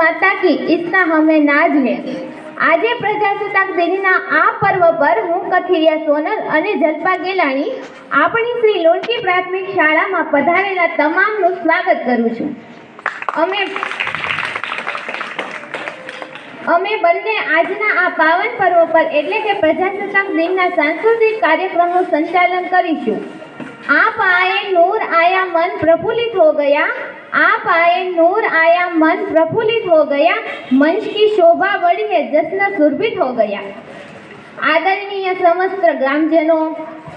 माता की इसका हमें नाज है। આજે પ્રજાસત્તાક દિનના આ પર્વ પર હું કથિરિયા સોનલ અને જલ્પા ગેલાણી આપણી શ્રી લોણકી પ્રાથમિક શાળામાં પધારેલા તમામનું સ્વાગત કરું છું। અમે બંને આજના આ પાવન પર્વ પર એટલે કે પ્રજાસત્તાક દિનના સાંસ્કૃતિક કાર્યક્રમનું સંચાલન કરીશું। आप आए नूर आया मन प्रफुल्लित हो गया, आप आए नूर आया मन प्रफुल्लित हो गया, मंच की शोभा बढ़ी है, जश्न सुरभित हो गया। आदरणीय समस्त ग्रामजनों,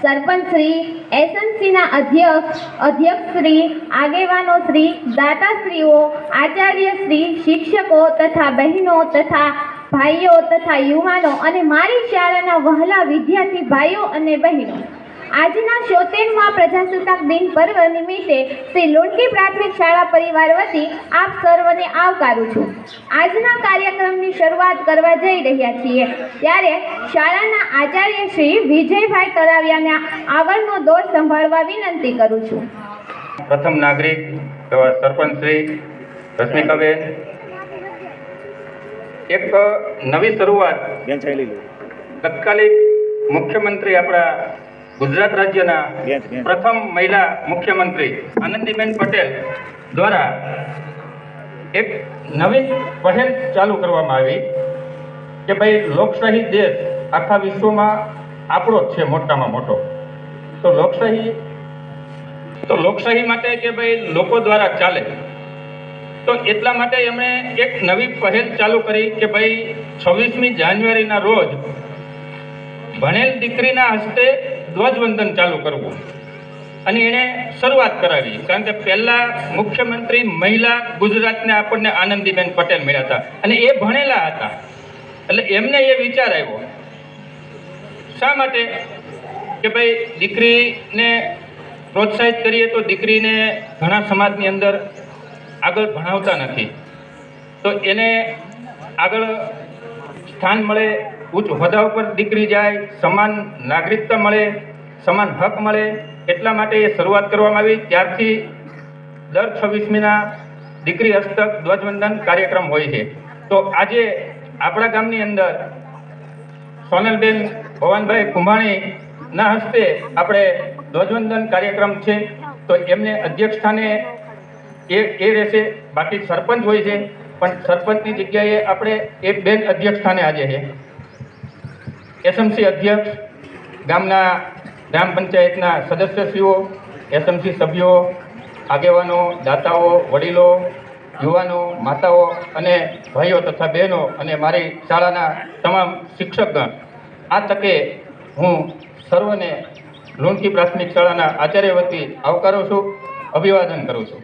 सरपंच श्री, एसएमसीना अध्यक्ष श्री, આગેવાનો શ્રી, દાતાશ્રીઓ, આચાર્ય શ્રી, શિક્ષકો તથા બહેનો તથા ભાઈઓ તથા યુવાનો અને મારી શાળાના વહાલા વિદ્યાર્થી ભાઈઓ અને બહેનો, આજના 76મા પ્રજાસત્તાક દિન પર્વ નિમિત્તે શ્રી લોણકી પ્રાથમિક શાળા પરિવાર વતી આપ સર્વને આવકારું છું। આજના કાર્યક્રમની શરૂઆત કરવા જઈ રહ્યા છીએ ત્યારે શાળાના આચાર્ય શ્રી વિજયભાઈ તળાવિયાને આગળનો દોર સંભાળવા વિનંતી કરું છું। પ્રથમ નાગરિક એવા સરપંચ શ્રી રશ્મિકાબેન, એક નવી શરૂઆત તત્કાલીન મુખ્યમંત્રી આપણા ગુજરાત રાજ્યના પ્રથમ મહિલા મુખ્યમંત્રી આનંદીબેન પટેલ દ્વારા એક નવી પહેલ ચાલુ કરવામાં આવી કે ભાઈ લોકશાહી દેશ આખા વિશ્વમાં આપણો જ છે મોટામાં મોટો, તો લોકશાહી માટે કે ભાઈ લોકો દ્વારા ચાલે, તો એટલા માટે એમણે એક નવી પહેલ ચાલુ કરી કે ભાઈ 26મી જાન્યુઆરીના રોજ ભણેલ દીકરીના હસ્તે ધ્વજવંદન ચાલુ કરવું અને એણે શરૂઆત કરાવી। કારણ કે પહેલા મુખ્યમંત્રી મહિલા ગુજરાતને આપણને આનંદીબેન પટેલ મળ્યા હતા અને એ ભણેલા હતા, એટલે એમને એ વિચાર આવ્યો શા માટે કે ભાઈ દીકરીને પ્રોત્સાહિત કરીએ તો દીકરીને ઘણા સમાજની અંદર આગળ ભણાવતા નથી, તો એને આગળ સ્થાન મળે, ઉચ્ચ હોદ્દા ઉપર દીકરી જાય, સમાન નાગરિકતા મળે, સમાન હક મળે, એટલા માટે એ શરૂઆત કરવામાં આવી। ત્યારથી દર 26મીના દીકરી હસ્તક ધ્વજવંદન કાર્યક્રમ હોય છે। તો આજે આપણા ગામની અંદર સોનલબેન ભવાનભાઈ કુંભાણીના હસ્તે આપણે ધ્વજવંદન કાર્યક્રમ છે, તો એમને અધ્યક્ષ સ્થાને એ રહેશે, બાકી સરપંચ હોય છે, પણ સરપંચની જગ્યાએ આપણે એક બેન અધ્યક્ષ સ્થાને આજે છે। એસએમસી અધ્યક્ષ, ગામના ગ્રામ પંચાયતના સદસ્યશ્રીઓ, એસએમસી સભ્યો, આગેવાનો, દાતાઓ, વડીલો, યુવાનો, માતાઓ અને ભાઈઓ તથા બહેનો અને મારી શાળાના તમામ શિક્ષકગણ, આ તકે હું સર્વને લોણકી પ્રાથમિક શાળાના આચાર્ય વતી આવકારું છું, અભિવાદન કરું છું।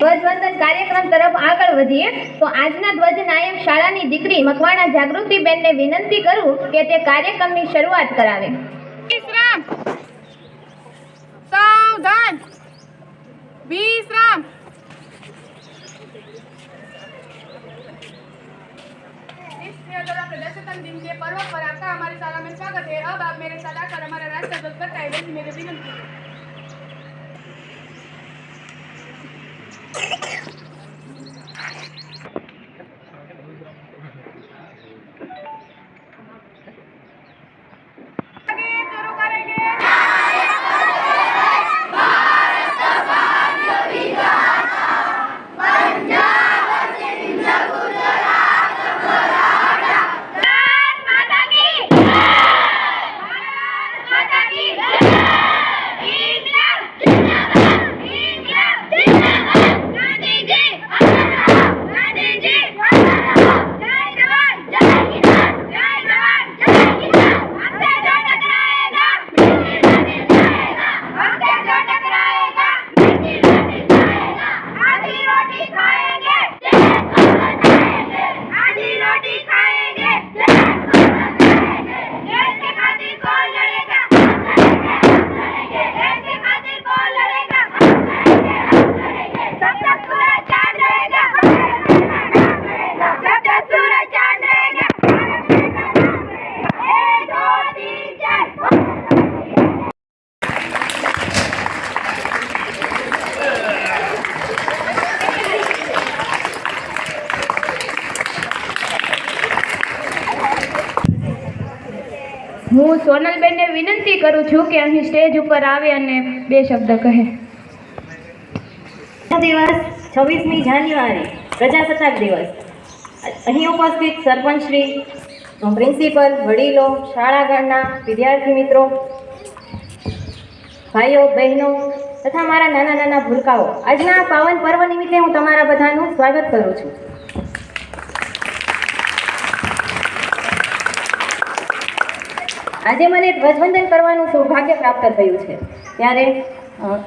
ધ્વજવંદન કાર્યક્રમ તરફ આગળ વધીએ તો આજના ધ્વજનાયક શાળાની દીકરી મકવાણા જાગૃતિબેનને વિનંતી કરું કે તે કાર્યક્રમની શરૂઆત કરાવે। વિશ્રામ, સાવધાન, विश्राम। इस प्रजासत्ताक दिन के पर्व पर आपका हमारी शाला में स्वागत है। अब आप मेरे साथ आकर हमारा राष्ट्रध्वज फहराएं, मेरी विनंती है। હું સોનલબેનને વિનંતી કરું છું કે અહીં સ્ટેજ ઉપર આવે અને 2 શબ્દ કહે. દિવસ 26મી જાન્યુઆરી પ્રજાસત્તાક દિવસ. અહીં ઉપસ્થિત સરપંચશ્રી, પ્રિન્સિપલ, વડીલો, શાળાગણના વિદ્યાર્થી મિત્રો, ભાઈઓ બહેનો તથા મારા નાના નાના ભૂલકાઓ, આજના આ પાવન પર્વ નિમિત્તે હું તમારા બધાનું સ્વાગત કરું છું. આજે મને ધ્વજવંદન કરવાનું સૌભાગ્ય પ્રાપ્ત થયું છે. ત્યારે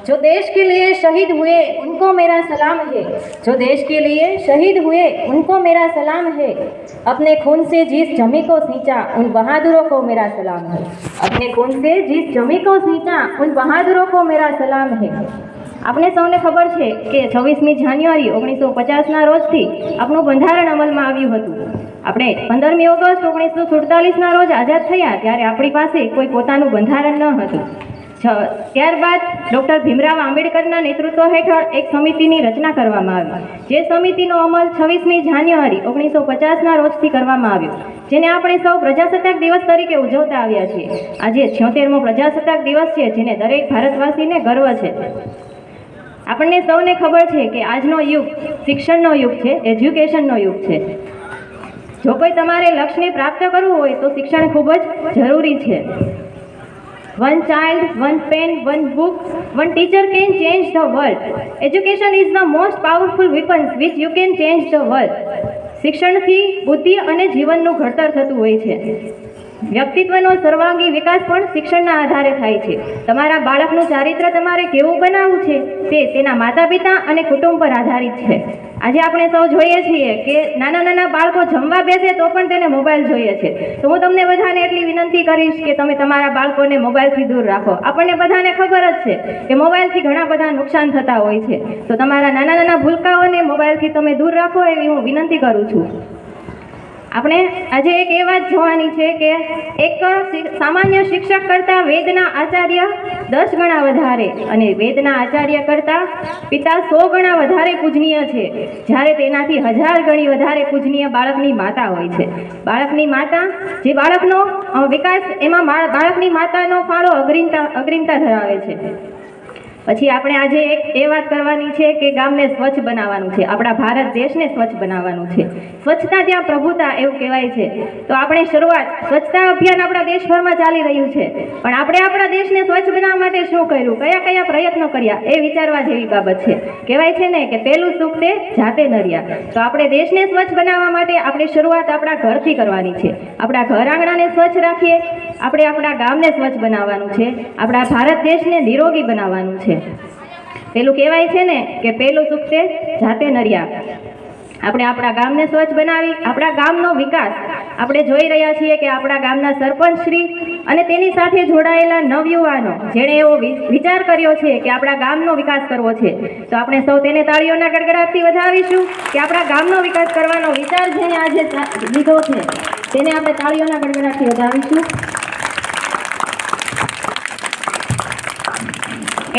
जो देश के लिए शहीद हुए उनको मेरा सलाम है, जो देश के लिए शहीद हुए उनको मेरा सलाम है, अपने खून से जिस जमी को सींचा उन बहादुरों को मेरा सलाम है, अपने खून से जिस जमी को सींचा उन बहादुरों को मेरा सलाम है. આપણે સૌને ખબર છે કે 26મી જાન્યુઆરી 1950ના રોજથી આપણું બંધારણ અમલમાં આવ્યું હતું. આપણે 15મી ઓગસ્ટ 1947ના રોજ આઝાદ થયા ત્યારે આપણી પાસે કોઈ પોતાનું બંધારણ ન હતું. ત્યારબાદ ડૉક્ટર ભીમરાવ આંબેડકરના નેતૃત્વ હેઠળ એક સમિતિની રચના કરવામાં આવી, જે સમિતિનો અમલ 26મી જાન્યુઆરી 1950ના રોજથી કરવામાં આવ્યો, જેને આપણે સૌ પ્રજાસત્તાક દિવસ તરીકે ઉજવતા આવ્યા છીએ. આજે 76મો પ્રજાસત્તાક દિવસ છે, જેને દરેક ભારતવાસીને ગર્વ છે. આપણને સૌને ખબર છે કે આજનો યુગ શિક્ષણનો યુગ છે, એજ્યુકેશનનો યુગ છે. જો કોઈ તમારે લક્ષ્યને પ્રાપ્ત કરવું હોય તો શિક્ષણ ખૂબ જ જરૂરી છે. One child, one pen, one book, one teacher can change the world. Education is the most powerful weapon which you can change the world. શિક્ષણથી બુદ્ધિ અને જીવનનું ઘડતર થતું હોય છે. વ્યક્તિત્વનો સર્વાંગી વિકાસ પણ શિક્ષણના આધારે થાય છે. તમારા બાળકનું ચારિત્ર તમારે કેવું બનાવવું છે તે તેના માતા પિતા અને કુટુંબ પર આધારિત છે. આજે આપણે સૌ જોઈએ છીએ કે નાના નાના બાળકો જમવા બેસે તો પણ તેને મોબાઈલ જોઈએ છે. તો હું તમને બધાને એટલી વિનંતી કરીશ કે તમે તમારા બાળકોને મોબાઈલથી દૂર રાખો. આપણને બધાને ખબર જ છે કે મોબાઈલથી ઘણા બધા નુકસાન થતા હોય છે. તો તમારા નાના નાના ભૂલકાઓને મોબાઈલથી તમે દૂર રાખો એવી હું વિનંતી કરું છું. આપણે આજે એક એ વાત જોવાની છે કે એક સામાન્ય શિક્ષક કરતાં વેદના આચાર્ય 10 ગણા વધારે અને વેદના આચાર્ય કરતાં પિતા 100 ગણા વધારે પૂજનીય છે, જ્યારે તેનાથી 1000 ગણી વધારે પૂજનીય બાળકની માતા હોય છે. બાળકની માતા, જે બાળકનો વિકાસ, એમાં બાળકની માતાનો ફાળો અગ્રીમતા ધરાવે છે. પછી આપણે આજે એક એ વાત કરવાની છે કે ગામને સ્વચ્છ બનાવવાનું છે, આપણા ભારત દેશને સ્વચ્છ બનાવવાનું છે. સ્વચ્છતા ત્યાં પ્રભુતા એવું કહેવાય છે. તો આપણે શરૂઆત, સ્વચ્છતા અભિયાન આપણા દેશભરમાં ચાલી રહ્યું છે, પણ આપણે આપણા દેશને સ્વચ્છ બનાવવા માટે શું કર્યું, કયા કયા પ્રયત્નો કર્યા, એ વિચારવા જેવી બાબત છે. કહેવાય છે ને કે પહેલું સુખ તે જાતે નર્યા. તો આપણે દેશને સ્વચ્છ બનાવવા માટે આપણી શરૂઆત આપણા ઘરથી કરવાની છે. આપણા ઘર આંગણાને સ્વચ્છ રાખીએ, આપણે આપણા ગામને સ્વચ્છ બનાવવાનું છે, આપણા ભારત દેશને નિરોગી બનાવવાનું છે. પેલું કહેવાય છે ને કે પહેલું સુખ તે જાતે નર્યા. આપણે આપણા ગામને સ્વચ્છ બનાવી આપણા ગામનો વિકાસ, આપણે જોઈ રહ્યા છીએ કે આપણા ગામના સરપંચશ્રી અને તેની સાથે જોડાયેલા નવયુવાનો, જેણે એવો વિચાર કર્યો છે કે આપણા ગામનો વિકાસ કરવો છે, તો આપણે સૌ તેને તાળીઓના ગડગડાટથી વધાવીશું કે આપણા ગામનો વિકાસ કરવાનો વિચાર જેને આજે લીધો છે તેને આપણે તાળીઓના ગડગડાટથી વધાવીશું.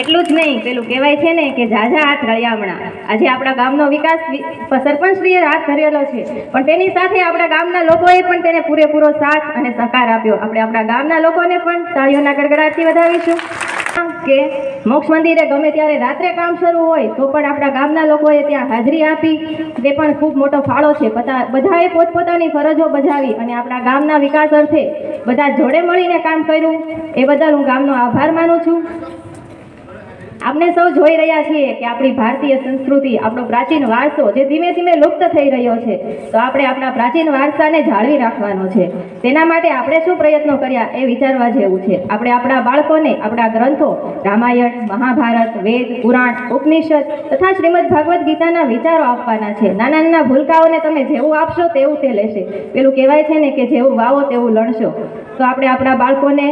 એટલું જ નહીં, પેલું કહેવાય છે ને કે ઝાઝા હાથ રળિયામણા. આજે આપણા ગામનો વિકાસ સરપંચશ્રીએ હાથ ધરેલો છે, પણ તેની સાથે આપણા ગામના લોકોએ પણ તેને પૂરેપૂરો સાથ અને સહકાર આપ્યો. આપણે આપણા ગામના લોકોને પણ તાળીઓના ગડગડાટથી વધાવીશું. કે મોક્ષ મંદિરે ગમે ત્યારે રાત્રે કામ શરૂ હોય તો પણ આપણા ગામના લોકોએ ત્યાં હાજરી આપી, તે પણ ખૂબ મોટો ફાળો છે. બધાએ પોતપોતાની ફરજો બજાવી અને આપણા ગામના વિકાસ અર્થે બધા જોડે મળીને કામ કર્યું. એ બદલ હું ગામનો આભાર માનું છું. આપણે સૌ જોઈ રહ્યા છીએ કે આપણી ભારતીય સંસ્કૃતિ, આપણો પ્રાચીન વારસો જે ધીમે ધીમે લુપ્ત થઈ રહ્યો છે, તો આપણે આપણા પ્રાચીન વારસાને જાળવી રાખવાનો છે. તેના માટે આપણે શું પ્રયત્નો કર્યા એ વિચારવા જેવું છે. આપણે આપણા બાળકોને આપણા ગ્રંથો રામાયણ, મહાભારત, વેદ, પુરાણ, ઉપનિષદ તથા શ્રીમદ ભાગવત ગીતાના વિચારો આપવાના છે. નાના નાના ભૂલકાઓને તમે જેવું આપશો તેવું તે લેશે. પેલું કહેવાય છે ને કે જેવું વાવો તેવું લણશો. તો આપણે આપણા બાળકોને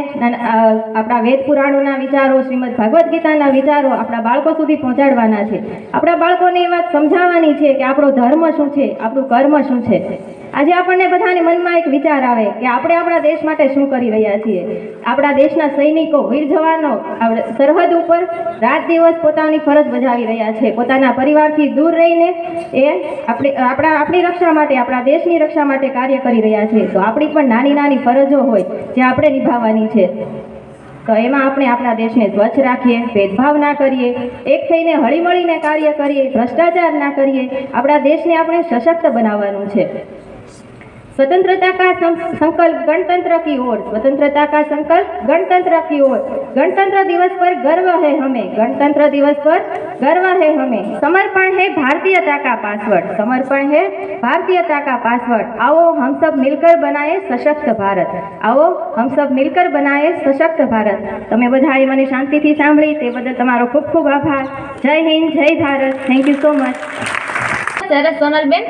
આપણા વેદ પુરાણોના વિચારો, શ્રીમદ ભાગવત ગીતાના વિચારો વિચારો આપણા બાળકો સુધી પહોંચાડવાના છે. આપણા બાળકોને એ વાત સમજાવવાની છે કે આપણો ધર્મ શું છે, આપણું કર્મ શું છે. આજે આપણને બધાને મનમાં એક વિચાર આવે કે આપણે આપણા દેશ માટે શું કરી રહ્યા છીએ. આપણા દેશના સૈનિકો, વીર જવાનો સરહદ ઉપર રાત દિવસ પોતાની ફરજ બજાવી રહ્યા છે. પોતાના પરિવારથી દૂર રહીને એ આપણી રક્ષા માટે, આપણા દેશની રક્ષા માટે કાર્ય કરી રહ્યા છે. તો આપણી પણ નાની નાની ફરજો હોય જે આપણે નિભાવવાની છે. તો એમાં આપણે આપણા દેશને સ્વચ્છ રાખીએ, ભેદભાવ ના કરીએ, એક થઈને હળીમળીને કાર્ય કરીએ, ભ્રષ્ટાચાર ના કરીએ. આપણા દેશને આપણે સશક્ત બનાવવાનું છે. स्वतंत्रता का संकल्प गणतंत्र की ओर, स्वतंत्रता का संकल्प गणतंत्र की ओर. गणतंत्र दिवस पर गर्व है हमें, गणतंत्र दिवस पर गर्व है हमें. समर्पण है भारतीयता का पासवर्ड, समर्पण है भारतीयता का पासवर्ड. आओ हम सब मिलकर बनाए सशक्त भारत, आओ हम सब मिलकर बनाए सशक्त भारत. તમે બધાએ મને શાંતિથી સાંભળી તે બદલ તમારો ખૂબ ખૂબ આભાર. જય હિન્દ, જય Bharat. Thank you so much. સરસ સોનલબેન.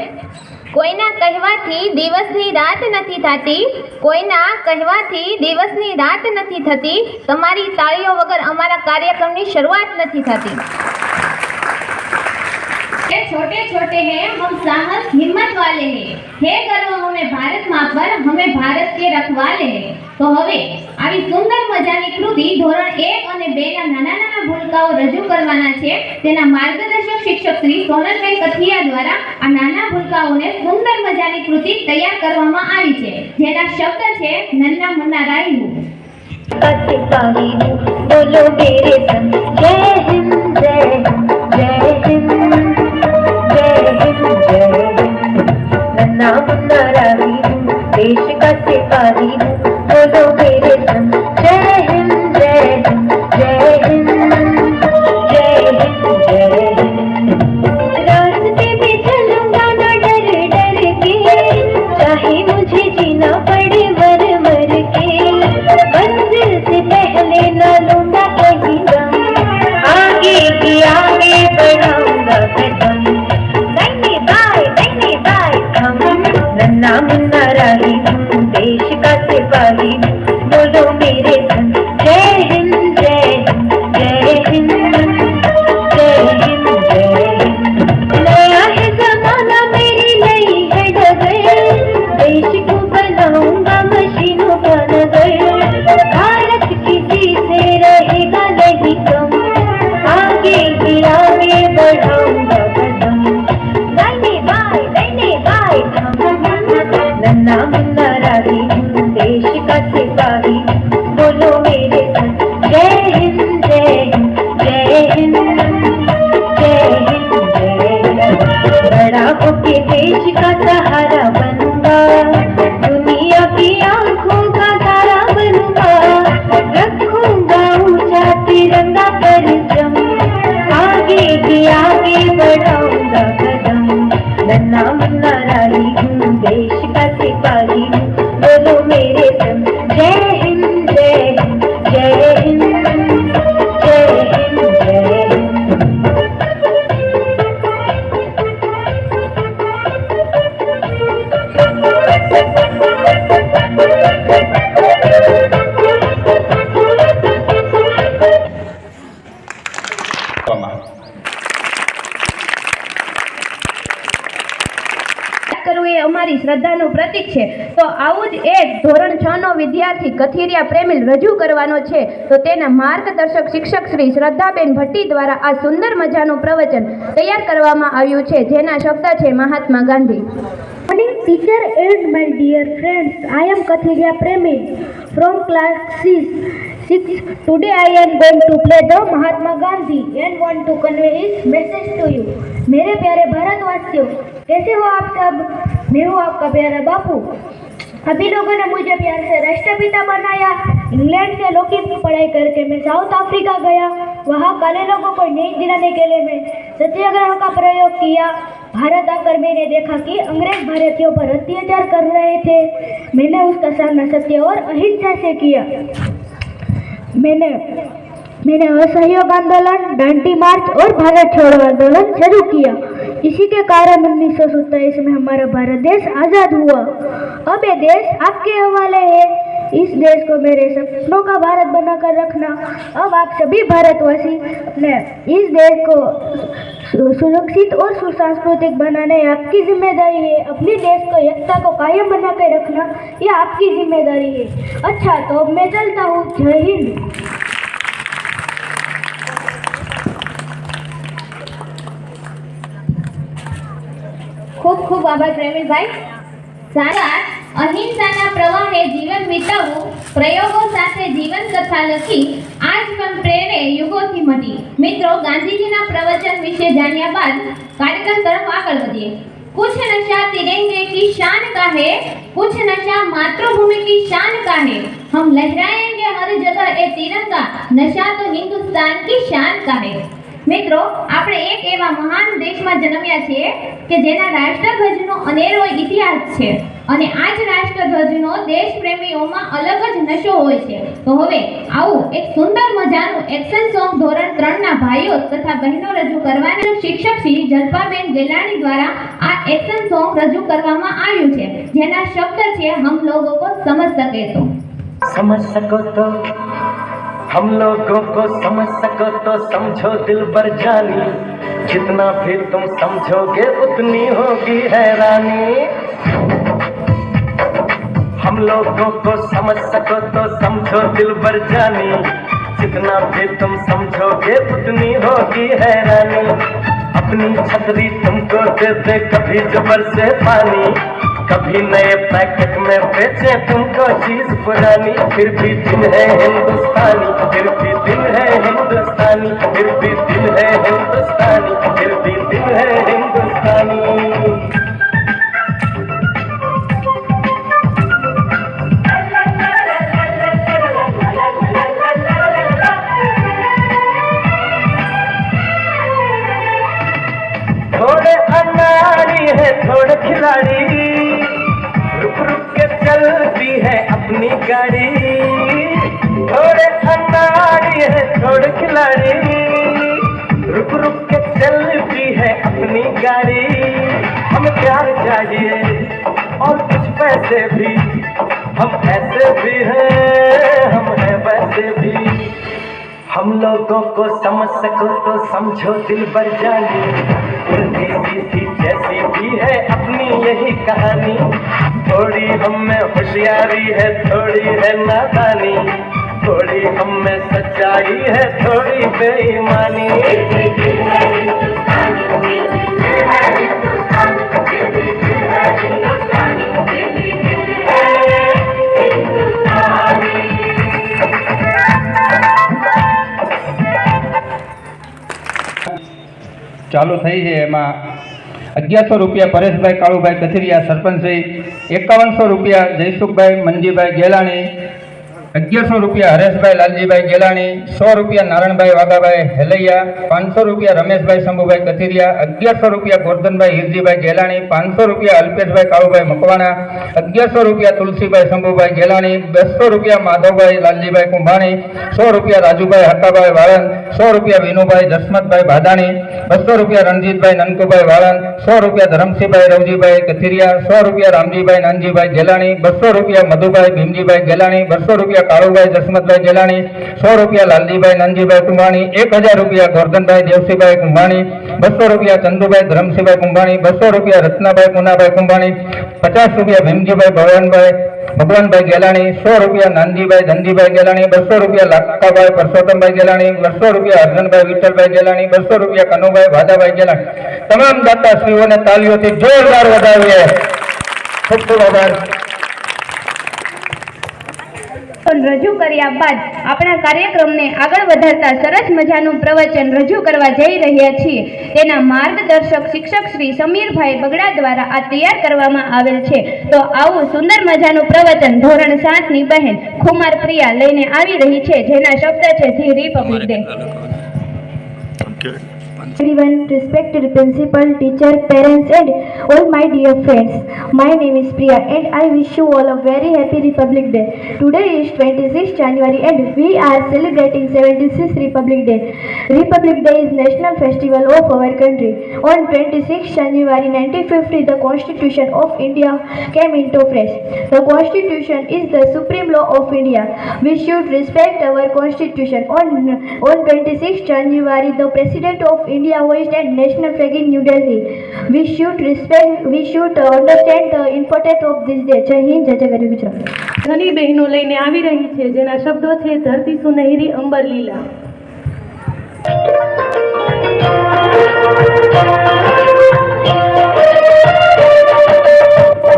કોઈના કહેવાથી દિવસની રાત નથી થતી, કોઈના કહેવાથી દિવસની રાત નથી થતી. તમારી તાળીઓ વગર અમારા કાર્યક્રમની શરૂઆત નથી થતી. छोटे छोटे हैं हम साहस हिम्मत वाले हैं, हे गर्व हमें भारत माँ पर, हमें भारत के रखवाले हैं. તો હવે આવી સુંદર મજાની કૃતિ ધોરણ 1 અને 2 ના નાના નાના ભૂલકાઓ રજૂ કરવાના છે. તેના માર્ગદર્શક શિક્ષક શ્રી સોનલબેન કથિયા દ્વારા આ નાના ભૂલકાઓને સુંદર મજાની કૃતિ તૈયાર કરવામાં આવી છે, જેના શબ્દ છે નન્ના મુન્ના રાયુ. બોલો મેરે સંગ જય હિન્દ, જય હિન્દ, જય હિન્દ, जय हिंद, जय हिंद. नन्ना मुन्ना राही हूँ, देश का सिपाही हूँ. बोलो मेरे संग जय हिंद, जय हिंद, जय हिंद, जय हिंद, जय हिंद. रास्ते में चलूंगा ना डर डर के, चाहे मुझे जीना पड़े मर मर के. मंजिल से पहले न लूंगा कहीं दम, आगे ही आगे बढ़ाऊंगा कदम. नन्ना मुन्ना राही हूँ, देश का सिपाही हूँ. बोलो मेरे संग जय हिंद, जय हिंद, जय हिंद, जय हिंद, जय हिंद. नया है जमाना, मेरी नई है डगर, देश को बनाऊंगा मशीनों का नगर. भारत किसी से रहेगा नहीं कम, आगे ही आगे बढ़ाऊंगा कदम. नन्ना मुन्ना राही हूँ, देश का सिपाही. बोलो मेरे संग जय हिंद, जय हिंद, जय हिंद, जय हिंद, जय हिंद. बड़ा होके देश का सहारा बनूंगा, दुनिया की आंखों का तारा बनूंगा. रखूंगा ऊंचा तिरंगा परचम, आगे ही आगे बढ़ाऊंगा कदम. नन्ना मुन्ना राही हूँ, देश का सिपाही हूँ. बोलो मेरे संग जय हिंद, जय हिंद, जय हिंद, जय हिंद, जय हिंद. કરવું એ અમારી શ્રદ્ધાનું પ્રતીક છે. તો આવું જ એક ધોરણ 6 નો વિદ્યાર્થી કથિરિયા પ્રેમિલ રજૂ કરવાનો છે. તો તેના માર્ગદર્શક શિક્ષક શ્રી શ્રદ્ધાબેન ભટ્ટી દ્વારા આ સુંદર મજાનું પ્રવચન તૈયાર કરવામાં આવ્યું છે, જેના શબ્દ છે Mahatma Gandhi. Morning teacher and my dear friends, I am Kathiria Premil from class 6. Today I am going to play the Mahatma Gandhi and want to convey his message to you. मेरे प्यारे भारतवासियों, कैसे हो आप सब? मैं हूँ आपका प्यारा बापू. अभी लोगों ने मुझे प्यार से राष्ट्रपिता बनाया. इंग्लैंड से लौकिक की पढ़ाई करके मैं साउथ अफ्रीका गया. वहाँ काले लोगों को न्याय दिलाने के लिए मैं सत्याग्रह का प्रयोग किया. भारत आकर मैंने देखा कि अंग्रेज भारतीयों पर अत्याचार कर रहे थे. मैंने उसका सामना सत्य और अहिंसा से किया. मैंने असहयोग आंदोलन, डांडी मार्च और भारत छोड़ो आंदोलन शुरू किया. इसी के कारण 1927 में हमारा भारत देश आज़ाद हुआ. अब ये देश आपके हवाले है. इस देश को मेरे सपनों का भारत बनाकर रखना। अब आप सभी भारतवासी अपने इस देश को सुरक्षित और सुसांस्कृतिक बनाने आपकी जिम्मेदारी है। अपनी देश को एकता को कायम बना के रखना ये आपकी जिम्मेदारी है। अच्छा, तो अब मैं चलता हूँ। जय हिंद। ખૂબ ખૂબ આભાર પ્રેમીલભાઈ. સારા અહિંસાના પ્રવાહે જીવન વિતાવવું, પ્રયોગો સાથે જીવન કથા લખી આજપણ પ્રેરે યુગોથી મટી. મિત્રો, ગાંધીજીના પ્રવચન વિશે જાણ્યા બાદ કાર્યક્રમ તરફ આગળ વધીએ. कुछ नशा तिरंगे की शान का है, कुछ नशा मातृभूमि की शान का है, हम लहराएंगे हर जगह ये तिरंगा, नशा तो हिंदुस्तान की शान का है. મિત્રો, આપણે એક એવા મહાન દેશમાં જન્મ્યા છીએ કે જેના રાષ્ટ્રધ્વજનો અનેરો ઇતિહાસ છે અને આ જ રાષ્ટ્રધ્વજનો દેશપ્રેમીઓમાં અલગ જ નશો હોય છે. તો હવે આવું એક સુંદર મજાનું એક્શન સોંગ ધોરણ 3ના ભાઈઓ તથા બહેનો રજૂ કરવાના શિક્ષક શ્રી જલ્પાબેન ગેલાણી દ્વારા આ એક્શન સોંગ રજૂ કરવામાં આવ્યું છે, જેના શબ્દ છે હમ લોગો को समझ सके तो. समझ सको तो हम लोगों को समझ सको तो समझो दिल भर जानी, जितना भी तुम समझोगे उतनी होगी हैरानी। हम लोगों को समझ सको तो समझो दिल भर जानी, जितना भी तुम समझोगे उतनी होगी हैरानी। अपनी छतरी तुमको दे दे कभी जबर से पानी, कभी नए पैकेट में बेचे तुमको चीज पुरानी, फिर भी दिल है हिंदुस्तानी, फिर भी दिल है हिंदुस्तानी, फिर भी दिल है हिंदुस्तानी, फिर भी दिल है हिंदुस्तानी। थोड़े अनाड़ी है थोड़े खिलाड़ी, रुक रुक के चलती है अपनी गाड़ी। थोड़े अनाड़ी है थोड़े खिलाड़ी, रुक रुक के चलती है अपनी गाड़ी। हमें प्यार चाहिए और कुछ पैसे भी, हम ऐसे भी हैं हम हैं वैसे भी। हम लोगों को समझ सको तो समझो दिल भर जानी, उल्टी सीधी जैसी भी है अपनी यही कहानी। थोड़ी हम में होशियारी है थोड़ी है नादानी, थोड़ी हम में सच्चाई है थोड़ी बेईमानी। ચાલુ થઈ છે એમાં 1100 રૂપિયા પરેશભાઈ કાળુભાઈ કથિરિયા સરપંચશ્રી, 5100 રૂપિયા જયસુખભાઈ મંજીભાઈ ગેલાણી, 1100 રૂપિયા હરેશભાઈ લાલજીભાઈ ગેલાણી, 100 રૂપિયા નારણભાઈ વાઘાભાઈ હેલૈયા, 500 રૂપિયા રમેશભાઈ શંભુભાઈ કથિરિયા, 1100 રૂપિયા ગોરધનભાઈ હિરજીભાઈ ગેલાણી, 500 રૂપિયા અલ્પેશભાઈ કાળુભાઈ મકવાણા, 1100 રૂપિયા તુલસીભાઈ શંભુભાઈ ગેલાણી, 200 રૂપિયા માધવભાઈ લાલજીભાઈ કુંભાણી, 100 રૂપિયા રાજુભાઈ હકાભાઈ વાળંદ, 100 રૂપિયા વિનુભાઈ જસમતભાઈ ભાદાણી, 200 રૂપિયા રણજીતભાઈ નનકુભાઈ વાળંદ, 100 રૂપિયા ધરમસિંહભાઈ રવજીભાઈ કથિરિયા, 100 રૂપિયા રામજીભાઈ નાનજીભાઈ ગેલાણી, 200 રૂપિયા મધુભાઈ ભીમજીભાઈ ગેલાણી, 200 રૂપિયા કાળુભાઈ જસમતભાઈ ગેલાણી, 100 રૂપિયા લાલજીભાઈ નાનજીભાઈ કુંભાણી, 1000 રૂપિયા ગોરધનભાઈ દેવસિંહભાઈ કુંભાણી, 200 રૂપિયા ચંદુભાઈ ધરમસિંહભાઈ કુંભાણી, 200 રૂપિયા રત્નાભાઈ પુનાભાઈ કુંભાણી, 50 રૂપિયા ભીમજીભાઈ ભગવાનભાઈ ગેલાણી, 100 રૂપિયા નાનજીભાઈ ધનજીભાઈ ગેલાણી, 200 રૂપિયા લાખાભાઈ પરસોત્તમભાઈ ગેલાણી, 200 રૂપિયા અર્જનભાઈ વિઠ્ઠલભાઈ ગેલાણી, 200 રૂપિયા કનુભાઈ ભાદાભાઈ ગેલાણી. તમામ દાતાશ્રીઓને તાલીઓથી જોરદાર વધાવીએ. ખૂબ ખૂબ આભાર. રજૂ કર્યા બાદ આપણા કાર્યક્રમને આગળ વધારતા સરસ મજાનું પ્રવચન રજૂ કરવા જઈ રહ્યા છીએ. તેના માર્ગદર્શક શિક્ષક શ્રી સમીરભાઈ બગડા દ્વારા આ તૈયાર કરવામાં આવેલ છે. તો આવું સુંદર મજાનું પ્રવચન ધોરણ 7ની બહેન ખુમાર પ્રિયા લઈને આવી રહી છે, જેના શબ્દ છે the Republic day. Everyone, respected principal, teacher, parents, and all my dear friends. My name is Priya, and I wish you all a very happy Republic Day. Today is 26th January, and we are celebrating 76th Republic Day. Republic Day is national festival of our country. On 26th January 1950, the Constitution of India came into force. The Constitution is the supreme law of India. We should respect our Constitution. On 26th January, the President of India hoisted national flag in New Delhi. We should understand the importance of this day. જય હિન્દ, જય જય ગુજરાત. ઘણી બહેનો લઈને આવી રહી છે જેના શબ્દો છે ધરતી સુનહેરી અંબર લીલા.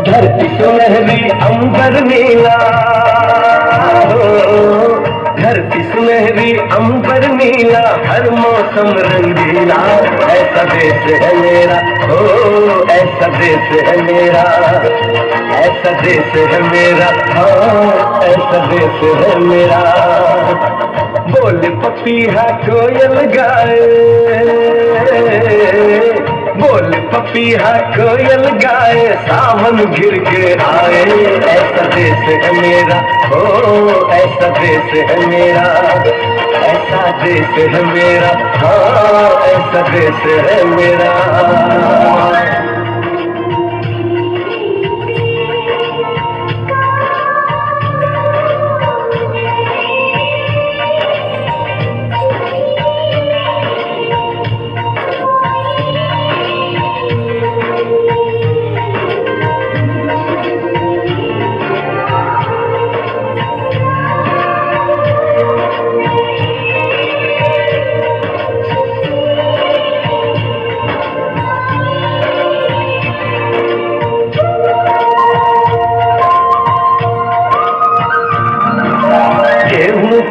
धरती सुनहरी अंबर नीला, धरती सुनहरी अंबर नीला, हर मौसम रंगीला, ऐसा देश है मेरा, ओ ऐसा देश है मेरा, ऐसा देश है मेरा, हाँ ऐसा देश है मेरा। बोल पपीहा कोयल गाए, बोल पपीहा कोयल गाए, सावन घिर के आए, ऐसा देश है मेरा, ओ ऐसा देश है मेरा, ऐसा देश है मेरा, हाँ ऐसा देश है मेरा।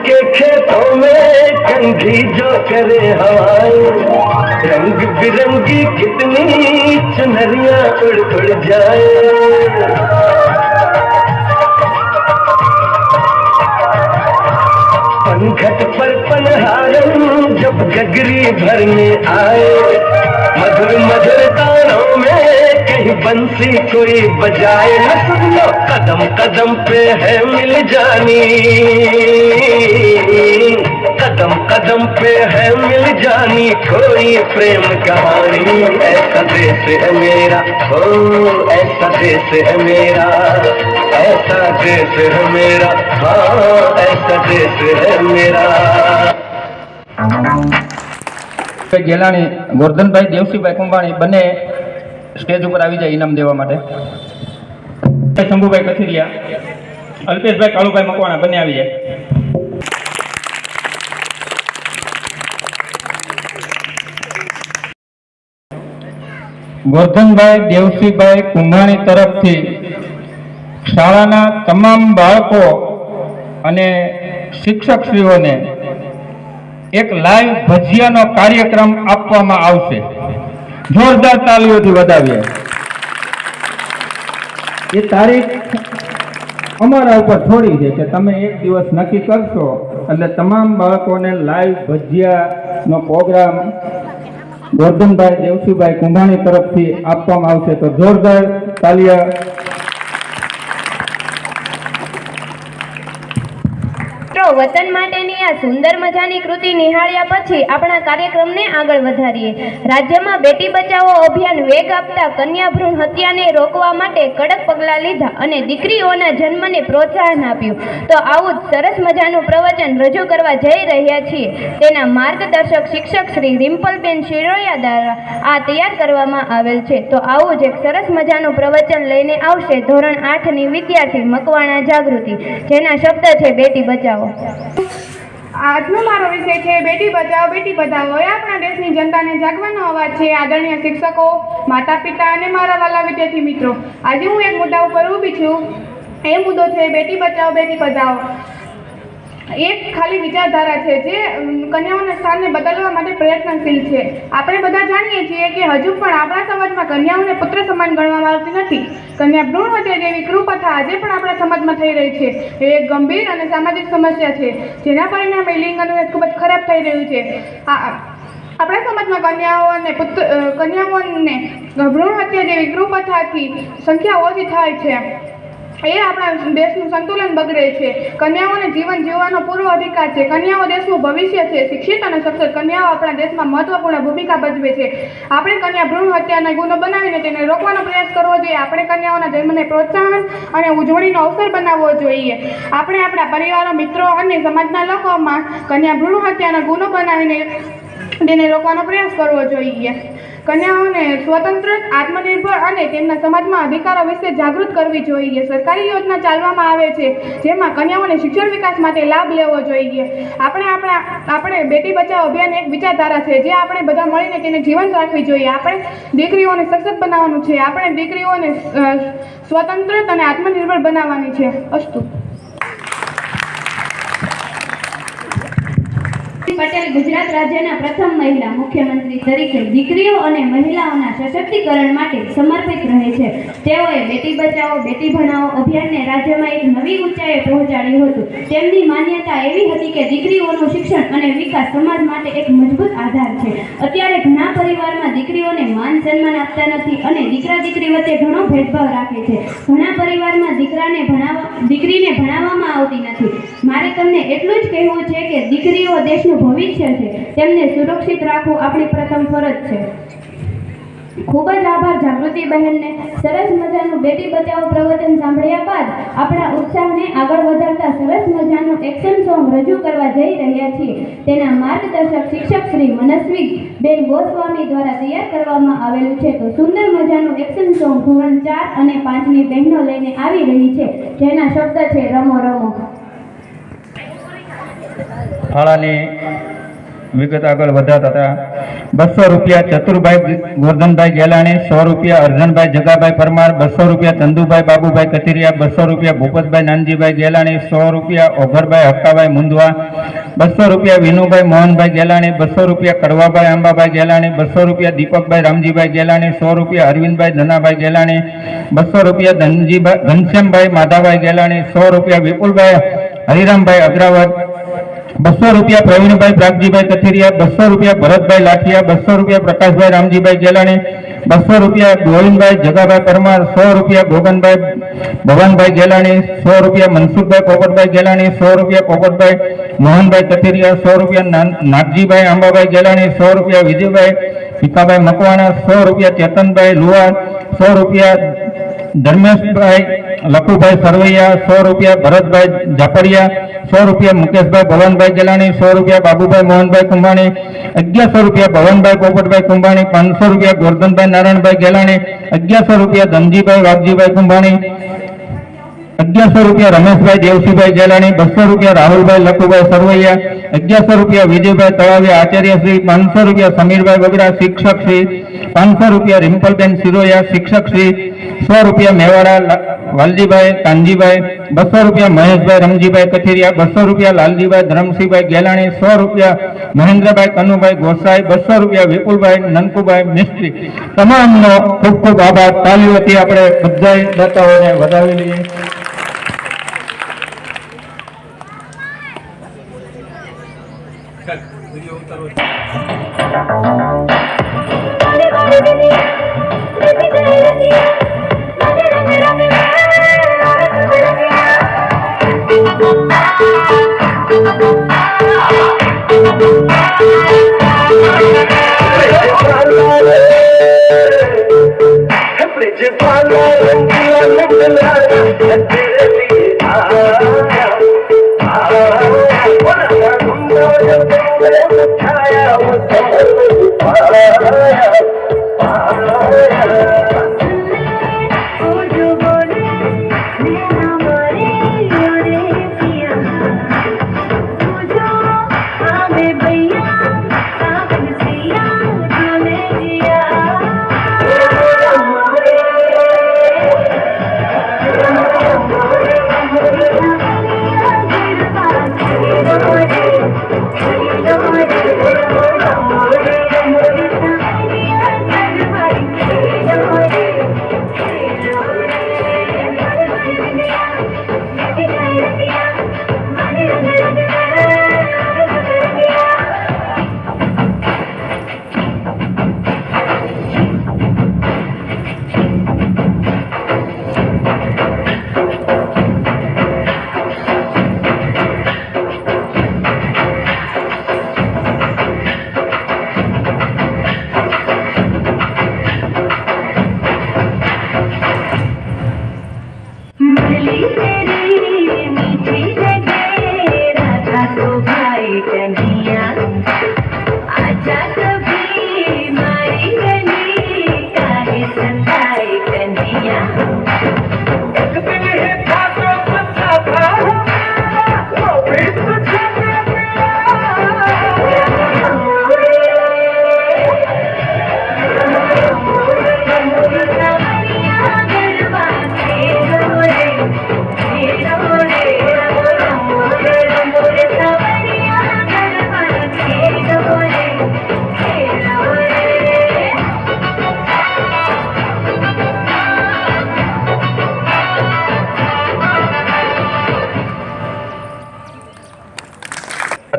के खेतों में कंघी जो करे हवाएं, रंग बिरंगी कितनी चुनरियां उड़ उड़ जाए। पनघट पर पनहारन जब गगरी भरने आए, मधुर मधुर तारों में कहीं बंसी कोई बजाए। न सुन लो कदम कदम पे है मिल जानी, कदम कदम पे है मिल जानी कोई प्रेम कहानी। ऐसा देश है मेरा, ओ ऐसा देश है मेरा, ऐसा देश है मेरा, हाँ ऐसा देश है मेरा। ગેલાણી ગોરધનભાઈ દેવસીભાઈ કુંભાણી બંને સ્ટેજ ઉપર આવી જાય ઇનામ દેવા માટે. શંભુભાઈ કથિરિયા, અલ્પેશભાઈ કાળુભાઈ મકવાણા બંને આવી જાય. ગોરધનભાઈ દેવસીભાઈ કુંભાણી તરફથી શાળાના તમામ બાળકો અને શિક્ષકશ્રીઓને એક લાઈવ ભજીયાનો કાર્યક્રમ આપવામાં આવશે. જોરદાર તાલીઓથી વધાવીએ. એ તારીખ અમારા ઉપર છોડી છે કે તમે એક દિવસ નક્કી કરશો એટલે તમામ બાળકોને લાઈવ ભજીયાનો પ્રોગ્રામ ગોરધનભાઈ દેવસીભાઈ કુંભાણી તરફથી આપવામાં આવશે. તો જોરદાર તાલીયા. વતન માટેની આ સુંદર મજાની કૃતિ નિહાળ્યા પછી આપણા કાર્યક્રમને આગળ વધારીએ. રાજ્યમાં બેટી બચાવો અભિયાન વેગ આપતા કન્યા ભ્રૂણ હત્યાને રોકવા માટે કડક પગલાં લીધા અને દીકરીઓના જન્મને પ્રોત્સાહન આપ્યું. તો આવું જ સરસ મજાનું પ્રવચન રજૂ કરવા જઈ રહ્યા છીએ. તેના માર્ગદર્શક શિક્ષક શ્રી રિમ્પલબેન શિરોયા દ્વારા આ તૈયાર કરવામાં આવેલ છે. તો આવું જ એક સરસ મજાનું પ્રવચન લઈને આવશે ધોરણ 8ની વિદ્યાર્થી મકવાણા જાગૃતિ, જેના શબ્દ છે બેટી બચાવો. આજનો મારો વિષય છે બેટી બચાવો બેટી પઢાઓ. એ આપણા દેશની જનતાને જાગવાનો અવાજ છે. આદરણીય શિક્ષકો, માતા પિતા અને મારા વાલા વિદ્યાર્થી મિત્રો, આજે હું એક મુદ્દા ઉપર ઊભી છું. એ મુદ્દો છે બેટી બચાવો બેટી પઢાઓ. એક ખાલી વિચારધારા છે જે કન્યાઓના સ્થાનને બદલવા માટે પ્રયત્નશીલ છે. આપણે બધા જાણીએ છીએ કે હજુ પણ આપણા સમાજમાં કન્યાઓને પુત્ર સમાન ગણવામાં આવતી નથી. કન્યા ભ્રૂણ હત્યા જેવી કૃપ્રથા આજે પણ આપણા સમાજમાં થઈ રહી છે. એ એક ગંભીર અને સામાજિક સમસ્યા છે જેના પરિણામે લિંગ અને ખૂબ જ ખરાબ થઈ રહ્યું છે. આપણા સમાજમાં કન્યાઓને ભ્રૂણ હત્યા જેવી કુપ્રથાથી સંખ્યા ઓછી થાય છે, એ આપણા દેશનું સંતુલન બગડે છે. કન્યાઓને જીવન જીવવાનો પૂરો અધિકાર છે. કન્યાઓ દેશનું ભવિષ્ય છે. શિક્ષિત અને સક્ષમ કન્યાઓ આપણા દેશમાં મહત્વપૂર્ણ ભૂમિકા ભજવે છે. આપણે કન્યા ભ્રૂણ હત્યાનો ગુનો બનાવીને તેને રોકવાનો પ્રયાસ કરવો જોઈએ. આપણે કન્યાઓના જન્મને પ્રોત્સાહન અને ઉજવણીનો અવસર બનાવવો જોઈએ. આપણે આપણા પરિવારો, મિત્રો અને સમાજના લોકોમાં કન્યા ભ્રૂણ હત્યાનો ગુનો બનાવીને તેને રોકવાનો પ્રયાસ કરવો જોઈએ. કન્યાઓને સ્વતંત્ર, આત્મનિર્ભર અને તેમના સમાજમાં અધિકારો વિશે જાગૃત કરવી જોઈએ. સરકારી યોજના ચાલવામાં આવે છે જેમાં કન્યાઓને શિક્ષણ વિકાસ માટે લાભ લેવો જોઈએ. આપણે બેટી બચાવો અભિયાન એક વિચારધારા છે જે આપણે બધા મળીને તેને જીવંત રાખવી જોઈએ. આપણે દીકરીઓને સશક્ત બનાવવાનું છે. આપણે દીકરીઓને સ્વતંત્ર અને આત્મનિર્ભર બનાવવાની છે. અસ્તુ. પટેલ ગુજરાત રાજ્યના પ્રથમ મહિલા મુખ્યમંત્રી તરીકે દીકરીઓ અને મહિલાઓના સશક્તિકરણ માટે સમર્પિત રહે છે. તેઓએ બેટી બચાવો બેટી ભણાવો અભિયાનને રાજ્યમાં એક નવી ઊંચાઈએ પહોંચાડ્યું હતું. તેમની માન્યતા એવી હતી કે દીકરીઓનું શિક્ષણ અને વિકાસ સમાજ માટે એક મજબૂત આધાર છે. અત્યારે ઘણા પરિવારમાં દીકરીઓને માન સન્માન આપતા નથી અને દીકરા દીકરી વચ્ચે ઘણો ભેદભાવ રાખે છે. ઘણા પરિવારમાં દીકરીને ભણાવવામાં આવતી નથી. મારે તમને એટલું જ કહેવું છે કે દીકરીઓ દેશનું ભવિષ્ય છે. તેમને સુરક્ષિત રાખવું આપણી પ્રથમ ફરજ છે. ખૂબ જ આભાર જાગૃતિ બહેનને. સરસ મજાનું બેટી બચાવો પ્રવચન સાંભળ્યા બાદ આપણા ઉત્સાહને આગળ વધારતા સરસ મજાનું એક્શન સોંગ રજૂ કરવા જઈ રહ્યા છીએ. તેના માર્ગદર્શક શિક્ષક શ્રી મનસ્વી બેન ગોસ્વામી દ્વારા તૈયાર કરવામાં આવેલું છે. તો સુંદર મજાનું એક્શન સોંગ ધોરણ 4 અને 5ની બહેનો લઈને આવી રહી છે, જેના શબ્દ છે રમો રમો. ફાળાની વિગત આગળ વધારતા 200 રૂપિયા ચતુરભાઈ ગોરધનભાઈ ગેલાણી, 100 રૂપિયા અર્જનભાઈ જગાભાઈ પરમાર, 200 રૂપિયા ચંદુભાઈ બાબુભાઈ કથિરિયા, 200 રૂપિયા ભૂપતભાઈ નાનજીભાઈ ગેલાણી, 100 રૂપિયા ઓઘરભાઈ હક્કાભાઈ મુંદવા, 200 રૂપિયા વિનુભાઈ મોહનભાઈ ગેલાણી, 200 રૂપિયા કડવાભાઈ અંબાભાઈ ગેલાણી, 200 રૂપિયા દીપકભાઈ રામજીભાઈ ગેલાણી, 100 રૂપિયા અરવિંદભાઈ ધનાભાઈ ગેલાણી, 200 રૂપિયા ઘનશ્યામભાઈ માધાભાઈ ગેલાણી, 100 રૂપિયા વિપુલભાઈ હરિરામભાઈ અગ્રાવત, 200 રૂપિયા પ્રવીણભાઈ પ્રાગજીભાઈ કથિરિયા, 200 રૂપિયા ભરતભાઈ લાઠિયા, 200 રૂપિયા પ્રકાશભાઈ રામજીભાઈ ગેલાણી, 200 રૂપિયા ગોવિંદભાઈ જગાભાઈ પરમાર, 100 રૂપિયા ગોગનભાઈ ભવનભાઈ ગેલાણી, 100 રૂપિયા મનસુખભાઈ પોપટભાઈ ગેલાણી, 100 રૂપિયા પોપટભાઈ મોહનભાઈ કથિરિયા, 100 રૂપિયા નાગજીભાઈ અંબાભાઈ ગેલાણી, 100 રૂપિયા વિજયભાઈ ભીખાભાઈ મકવાણા, 100 રૂપિયા ચેતનભાઈ લુહાર, 100 રૂપિયા ધર્મેશભાઈ લખુભાઈ સરવૈયા, 100 રૂપિયા ભરતભાઈ ઝાપડિયા, 100 રૂપિયા મુકેશભાઈ ભવનભાઈ ગેલાણી, 100 રૂપિયા બાબુભાઈ મોહનભાઈ કુંભાણી, 1100 રૂપિયા ભવનભાઈ પોપટભાઈ કુંભાણી, 500 રૂપિયા ગોરધનભાઈ નારાયણભાઈ ગેલાણી, 1100 રૂપિયા ધનજીભાઈ વાઘજીભાઈ કુંભાણી, 1100 રૂપિયા રમેશભાઈ દેવસીભાઈ ગેલાણી, 200 રૂપિયા રાહુલભાઈ લખુભાઈ સરવૈયા, 1100 રૂપિયા વિજયભાઈ તળાવિયા આચાર્ય શ્રી, 500 રૂપિયા સમીરભાઈ વગડા શિક્ષક શ્રી, 500 રૂપિયા રિમ્પલબેન સિરોયા શિક્ષક શ્રી, 100 રૂપિયા મેવાડા વાલજીભાઈ કાનજીભાઈ, 200 રૂપિયા મહેશભાઈ રમજીભાઈ કથિરિયા, 200 રૂપિયા લાલજીભાઈ ધરમસિંહભાઈ ગેલાણી, 100 રૂપિયા મહેન્દ્રભાઈ કનુભાઈ ગોસાઈ, 200 રૂપિયા વિપુલભાઈ નનકુભાઈ મિસ્ત્રી. તમામનો ખૂબ ખૂબ આભાર. તાલીઓથી આપણે બધા દાતાઓને વધાવી લઈએ. बोली तेरी मीठी लगे राधा तो भाई कन्हैया आजा कभी मारी गली काहे सताए कन्हैया एक दिन है था तो बचा था वो भी तुझे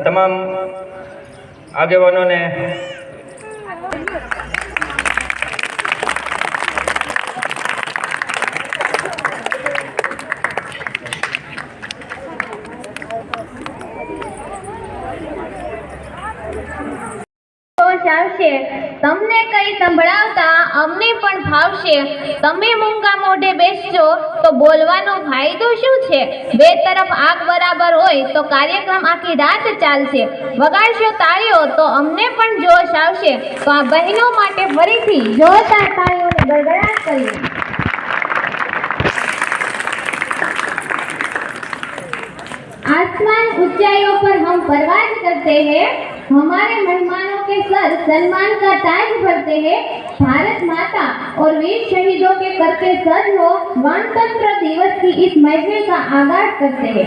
તમામ આગેવાનોને જોશ આવશે, તમને કઈ સંભળાવતા અમને પણ ફાવશે. તમે મૂંગા મોઢે બેસશો તો બોલવાનો ફાયદો શું છે? બે તરફ આગ બરાબર હોય તો કાર્યક્રમ આખી રાત ચાલશે. વગાડશો તાળીઓ તો અમને પણ જોશ આવશે. તો આ બહેનો માટે ફરીથી જોરદાર તાળીઓની ગડગડાટ કરીએ. आसमान ऊंचाइयों पर हम परवाज करते हैं, हमारे मेहमानों के सर सन्मान का ताज भरते हैं. भारत माता और वीर शहीदों के करके सज हो गणतंत्र दिवस की इस महफिल का आगाज करते हैं.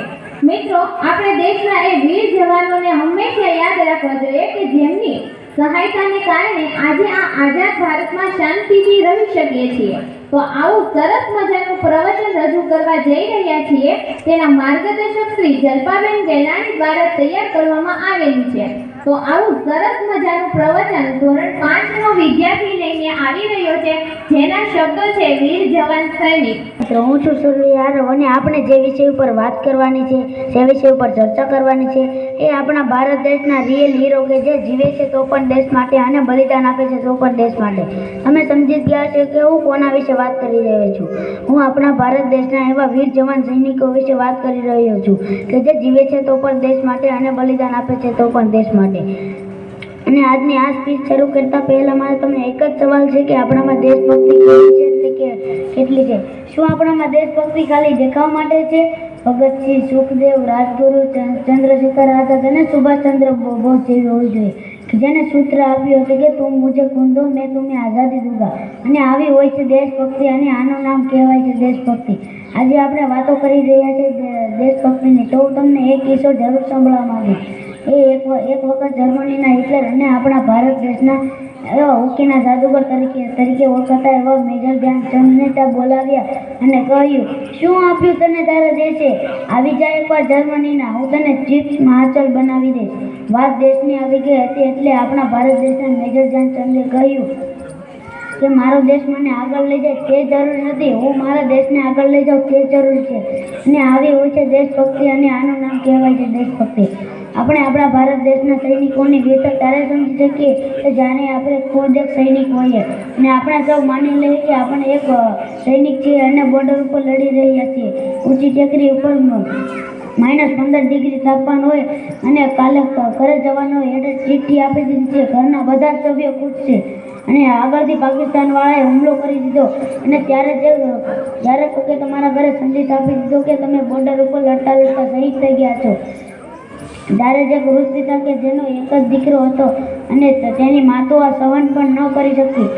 મિત્રો, આપણે દેશના એ વીર જવાનોને હંમેશા યાદ રાખવા જોઈએ કે જેમની સહાયતાને કારણે આજે આ આઝાદ ભારતમાં શાંતિથી રહી શકીએ છીએ. તો આવું સરસ મજાનું પ્રવચન રજૂ કરવા જઈ રહ્યા છીએ. તેના માર્ગદર્શક શ્રી જલ્પાબેન ગેલાણી દ્વારા તૈયાર કરવામાં આવેલું છે. તો આવું સરસ મજાનું પ્રવચન ધોરણ 5 નો વિદ્યાર્થી લઈને આવી રહ્યો છે, જેના શબ્દો છે વીર જવાન સૈનિક. હું છું સુરલી યાદવ અને આપણે જે વિષય ઉપર વાત કરવાની છે, જે વિષય ઉપર ચર્ચા કરવાની છે, એ આપણા ભારત દેશના રિયલ હીરો કે જે જીવે છે તો પણ દેશ માટે અને બલિદાન આપે છે તો પણ દેશ માટે. તમે સમજી ગયા છે કે હું કોના વિશે વાત કરી રહ્યો છું. હું આપણા ભારત દેશના એવા વીર જવાન સૈનિકો વિશે વાત કરી રહ્યો છું કે જે જીવે છે તો પણ દેશ માટે અને બલિદાન આપે છે તો પણ દેશ માટે. અને આજની આ સ્પીચ શરૂ કરતા પહેલા મારે તમને એક જ સવાલ છે કે આપણામાં દેશભક્તિ કેવી છે કે કેટલી છે? શું આપણામાં દેશભક્તિ ખાલી દેખાવ માટે છે? ભગતસિંહ, સુખદેવ, રાજગુરુ, ચંદ્રશેખર આઝાદ અને સુભાષચંદ્ર બોઝ જેવી હોવી જોઈએ જેને સૂત્ર આપ્યું હતું કે તુમ મુझे खून दो मैं तुम्हें आज़ादी दूंगा. અને આવી હોય છે દેશભક્તિ અને આનું નામ કહેવાય છે દેશભક્તિ. આજે આપણે વાતો કરી રહ્યા છીએ દેશભક્તિની, તો હું તમને એક કિસ્સો જરૂર સંભળાવવા માંગીશ. એક વખત જર્મનીના હિટલર અને આપણા ભારત દેશના એવા હોકીના જાદુગર તરીકે ઓળખાતા એવા મેજર ધ્યાનચંદને ત્યાં બોલાવ્યા અને કહ્યું, શું આપ્યું તને તારા દેશે? આવી જાય એકવાર જર્મનીના, હું તને ચીફ માર્શલ બનાવી દઈશ. વાત દેશની આવી ગઈ હતી એટલે આપણા ભારત દેશના મેજર ધ્યાનચંદે કહ્યું કે મારો દેશ મને આગળ લઈ જાય તે જરૂરી નથી, હું મારા દેશને આગળ લઈ જાઉં તે જરૂરી છે. અને આવી હોય છે દેશભક્તિ અને આનું નામ કહેવાય છે દેશભક્તિ. આપણે આપણા ભારત દેશના સૈનિકોની વીરતા ત્યારે સમજી શકીએ કે જ્યારે આપણે ખુદ એક સૈનિક હોઈએ અને આપણે સૌ માની લઈએ કે આપણે એક સૈનિક છીએ અને બોર્ડર ઉપર લડી રહ્યા છીએ. ઊંચી ટેકરી ઉપર -15 ડિગ્રી તાપમાન હોય અને કાલે ઘરે જવાનું હોય એટલે ચિઠ્ઠી આપી દીધી છે. ઘરના બધા જ સભ્યો ખુશ છે અને આગળથી પાકિસ્તાનવાળાએ હુમલો કરી દીધો અને ત્યારે તો કે તમારા ઘરે સંદેશ આપી દીધો કે તમે બોર્ડર ઉપર લડતા લડતા શહીદ થઈ ગયા છો. ત્યારે જે વૃદ્ધ પિતા કે જેનો એક જ દીકરો હતો અને તેની મા તો આ સહન પણ ન કરી શકી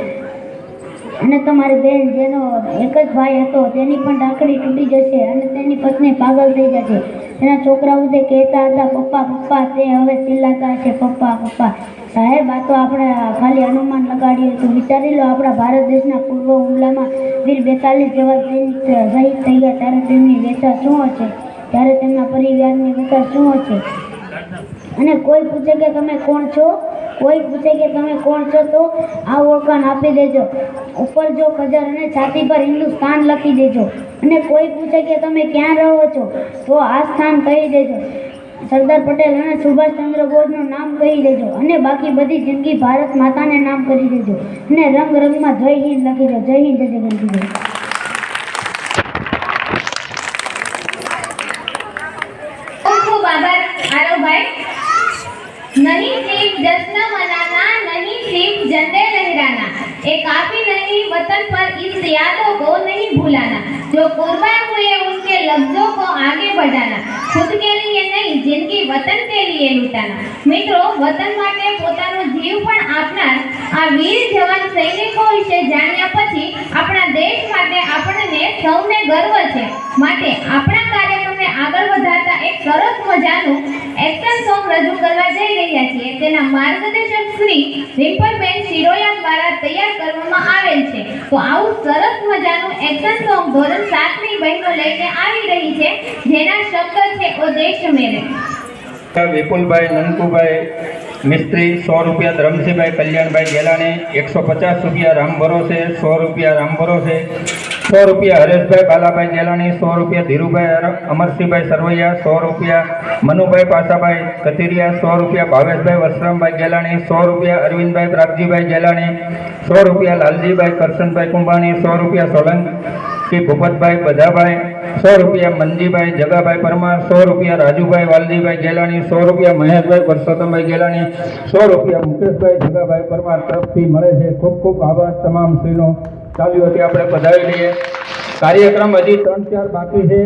અને તમારી બહેન જેનો એક જ ભાઈ હતો તેની પણ ડાકડી તૂટી જશે અને તેની પત્ની પાગલ થઈ જશે. તેના છોકરાઓ તે કહેતા હતા પપ્પા પપ્પા, તે હવે ચિલ્લાતા હશે પપ્પા પપ્પા. સાહેબ, આ તો આપણે ખાલી અનુમાન લગાડ્યું હતું. વિચારી લો, આપણા ભારત દેશના પૂર્વ હુમલામાં વીર 42 જેવા સૈનિક શહીદ થઈ ગયા ત્યારે તેમની વ્યથા શું હશે? ત્યારે તેમના પરિવારની વ્યથા શું હશે? અને કોઈ પૂછે કે તમે કોણ છો, તો આ ઓળખાણ આપી દેજો. ઉપર જો ખજર અને છાતી પર હિન્દુસ્તાન લખી દેજો. અને કોઈ પૂછે કે તમે ક્યાં રહો છો તો આ સ્થાન કહી દેજો. સરદાર પટેલ અને સુભાષચંદ્ર બોઝનું નામ કહી દેજો અને બાકી બધી જિંદગી ભારત માતાને નામ કરી દેજો અને રંગ રંગમાં જય હિન્દ લખી દો. જય હિન્દ, જય જય. काफी नहीं वतन पर इस यादों को नहीं भुलाना, जो कुर्बान हुए उनके लफ्जों को आगे बढ़ाना, खुद के लिए नहीं जिंदगी वतन के लिए लूटाना। મિત્રો, વતન માટે પોતાનો જીવ પણ આપનાર આ વીર જવાન સૈનિકો વિશે જાણ્યા પછી આપણા દેશ માટે આપણને સૌને ગર્વ છે। માટે આપણા કાર્યક્રમને આગળ વધારતા એક સરસ મજાનું એક્શન સોંગ રજૂ કરવા જઈ રહ્યા છીએ। તેના માર્ગદર્શક શ્રી રિમ્પલબેન શિરોયા દ્વારા તૈયાર કરવામાં આવેલ છે। તો આવું સરસ મજાનું એક્શન સોંગ ધોરણ 7ની બહેનો લઈને આવી રહી છે, જેના શબ્દ છે ઓ દેશ મેરે। વિપુલભાઈ નનકુભાઈ મિસ્ત્રી 100 રૂપિયા, ધરમસિંહભાઈ કલ્યાણભાઈ ગેલાણી 150 રૂપિયા, રામ ભરોસે 100 રૂપિયા, રામ ભરોસે 100 રૂપિયા, હરેશભાઈ બાલાભાઈ ગેલાણી 100 રૂપિયા, ધીરુભાઈ અમરસિંહભાઈ સરવૈયા 100 રૂપિયા, મનુભાઈ પાસાભાઈ કથિરિયા 100 રૂપિયા, ભાવેશભાઈ વસરામભાઈ ગેલાણી 100 રૂપિયા, અરવિંદભાઈ પ્રાગજીભાઈ ગેલાણી 100 રૂપિયા, લાલજીભાઈ કરશનભાઈ કુંભાણી 100 રૂપિયા, સોલંકી ભૂપતભાઈ બધાભાઈ 100 રૂપિયા, મંજીભાઈ જગાભાઈ પરમાર 100 રૂપિયા, રાજુભાઈ વાલજીભાઈ ગેલાણી 100 રૂપિયા, મહેશભાઈ પરસોત્તમભાઈ ગેલાણી 100 રૂપિયા, મુકેશભાઈ જગાભાઈ પરમાર તરફથી મળે છે। ખૂબ ખૂબ આભાર તમામ શ્રીનો। ચાલ્યોથી આપણે પધારી લઈએ। કાર્યક્રમ હજી 3-4 બાકી છે,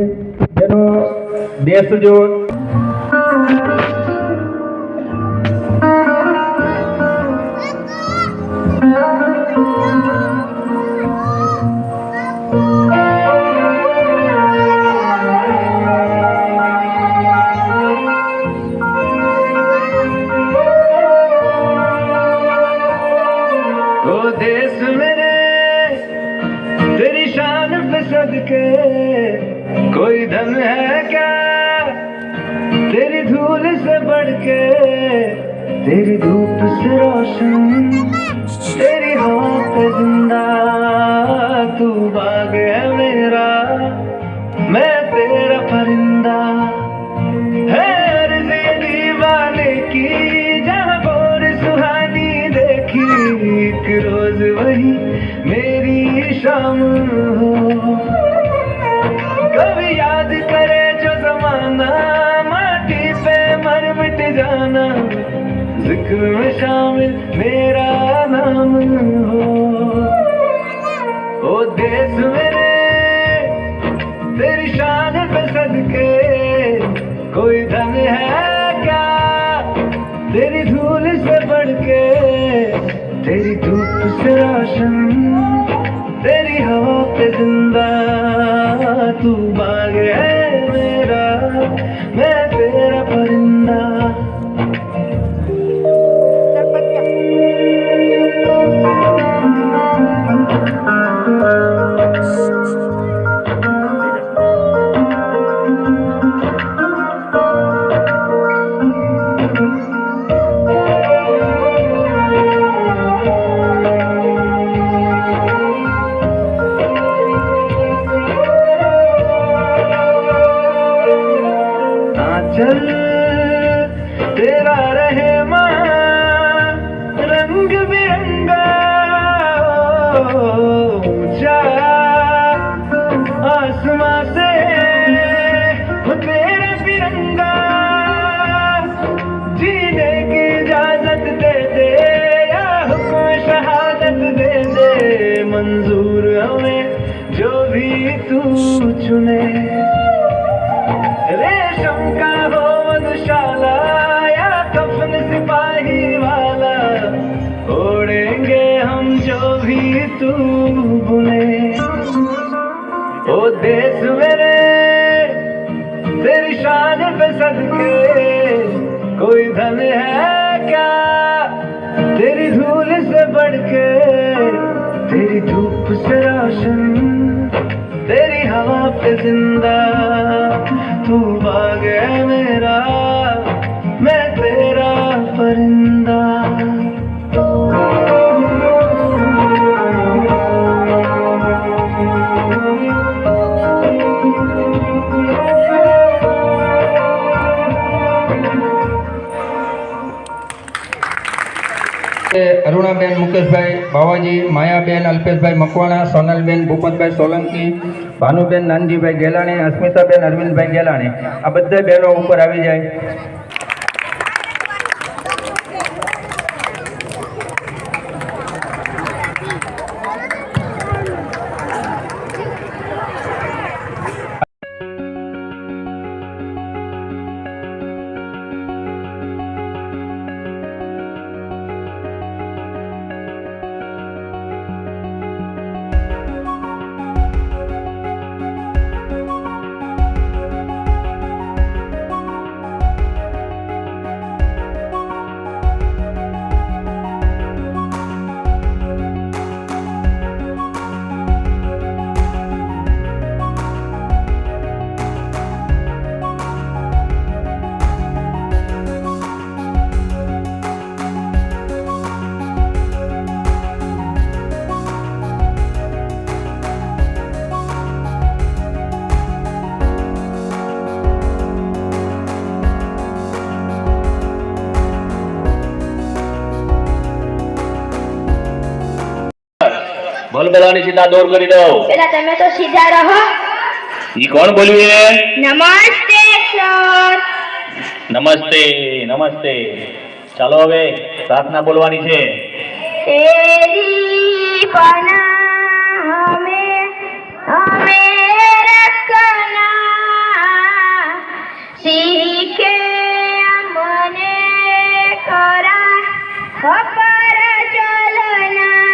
જેનો દેશ જો देश मेरे तेरी शान पे सदके कोई धन है क्या तेरी धूल से बढ़ के, तेरी धूप से रोशन, तेरी हवा पे जिंदा, तू बाग है मेरा, मैं तेरा परिंदा। है अर्ज़ ये दीवाने की जहाँ बोर सुहानी देखी, एक रोज वही मेरी शाम हो। कभी याद करे जो जमाना, माटी पे मर मिट जाना, जिक्र में शामिल मेरा नाम हो। ओ देश मेरे तेरी शान पे सदके कोई धन है क्या तेरी धूल से बढ़ के, तेरी धूप से रोशन, तेरी हवा पे जिंदा, तू बाग है मेरा, मैं तेरा परिंदा। चल तेरा रहे रंग बिरंगा, ऊंचा आसमां से वो तेरा तिरंगा, जीने की इजाजत दे दे या हुक्म शहादत दे दे, मंजूर हमें जो भी तू चुने। रेशम का हो मधुशाला या कफन सिपाही वाला, ओढ़ेंगे हम जो भी तू बुने। ओ देश मेरे तेरी शान पे सदके कोई धन है क्या तेरी धूल से बढ़ के, तेरी धूप से रोशन, तेरी हवा पे जिंदा, तू बाग है मेरा, मैं तेरा परिंदा। અરુણાબેન મુકેશભાઈ બાવાજી, માયાબેન અલ્પેશભાઈ મકવાણા, સોનલબેન ભૂપતભાઈ સોલંકી, ભાનુબેન નાનજીભાઈ ગેલાણી, અસ્મિતાબેન અરવિંદભાઈ ગેલાણી, આ બધા બહેનો ઉપર આવી જાય। બલાની સીધા દૂર કરી દઉં. પેલા તમે તો સીધા રહો. ઈ કોણ બોલ્યું? નમસ્તે સર. નમસ્તે નમસ્તે. ચાલો હવે પ્રાર્થના બોલવાની છે. તેરી પનાહ હમે રખના, શીખે અમને કરા પર ચલના.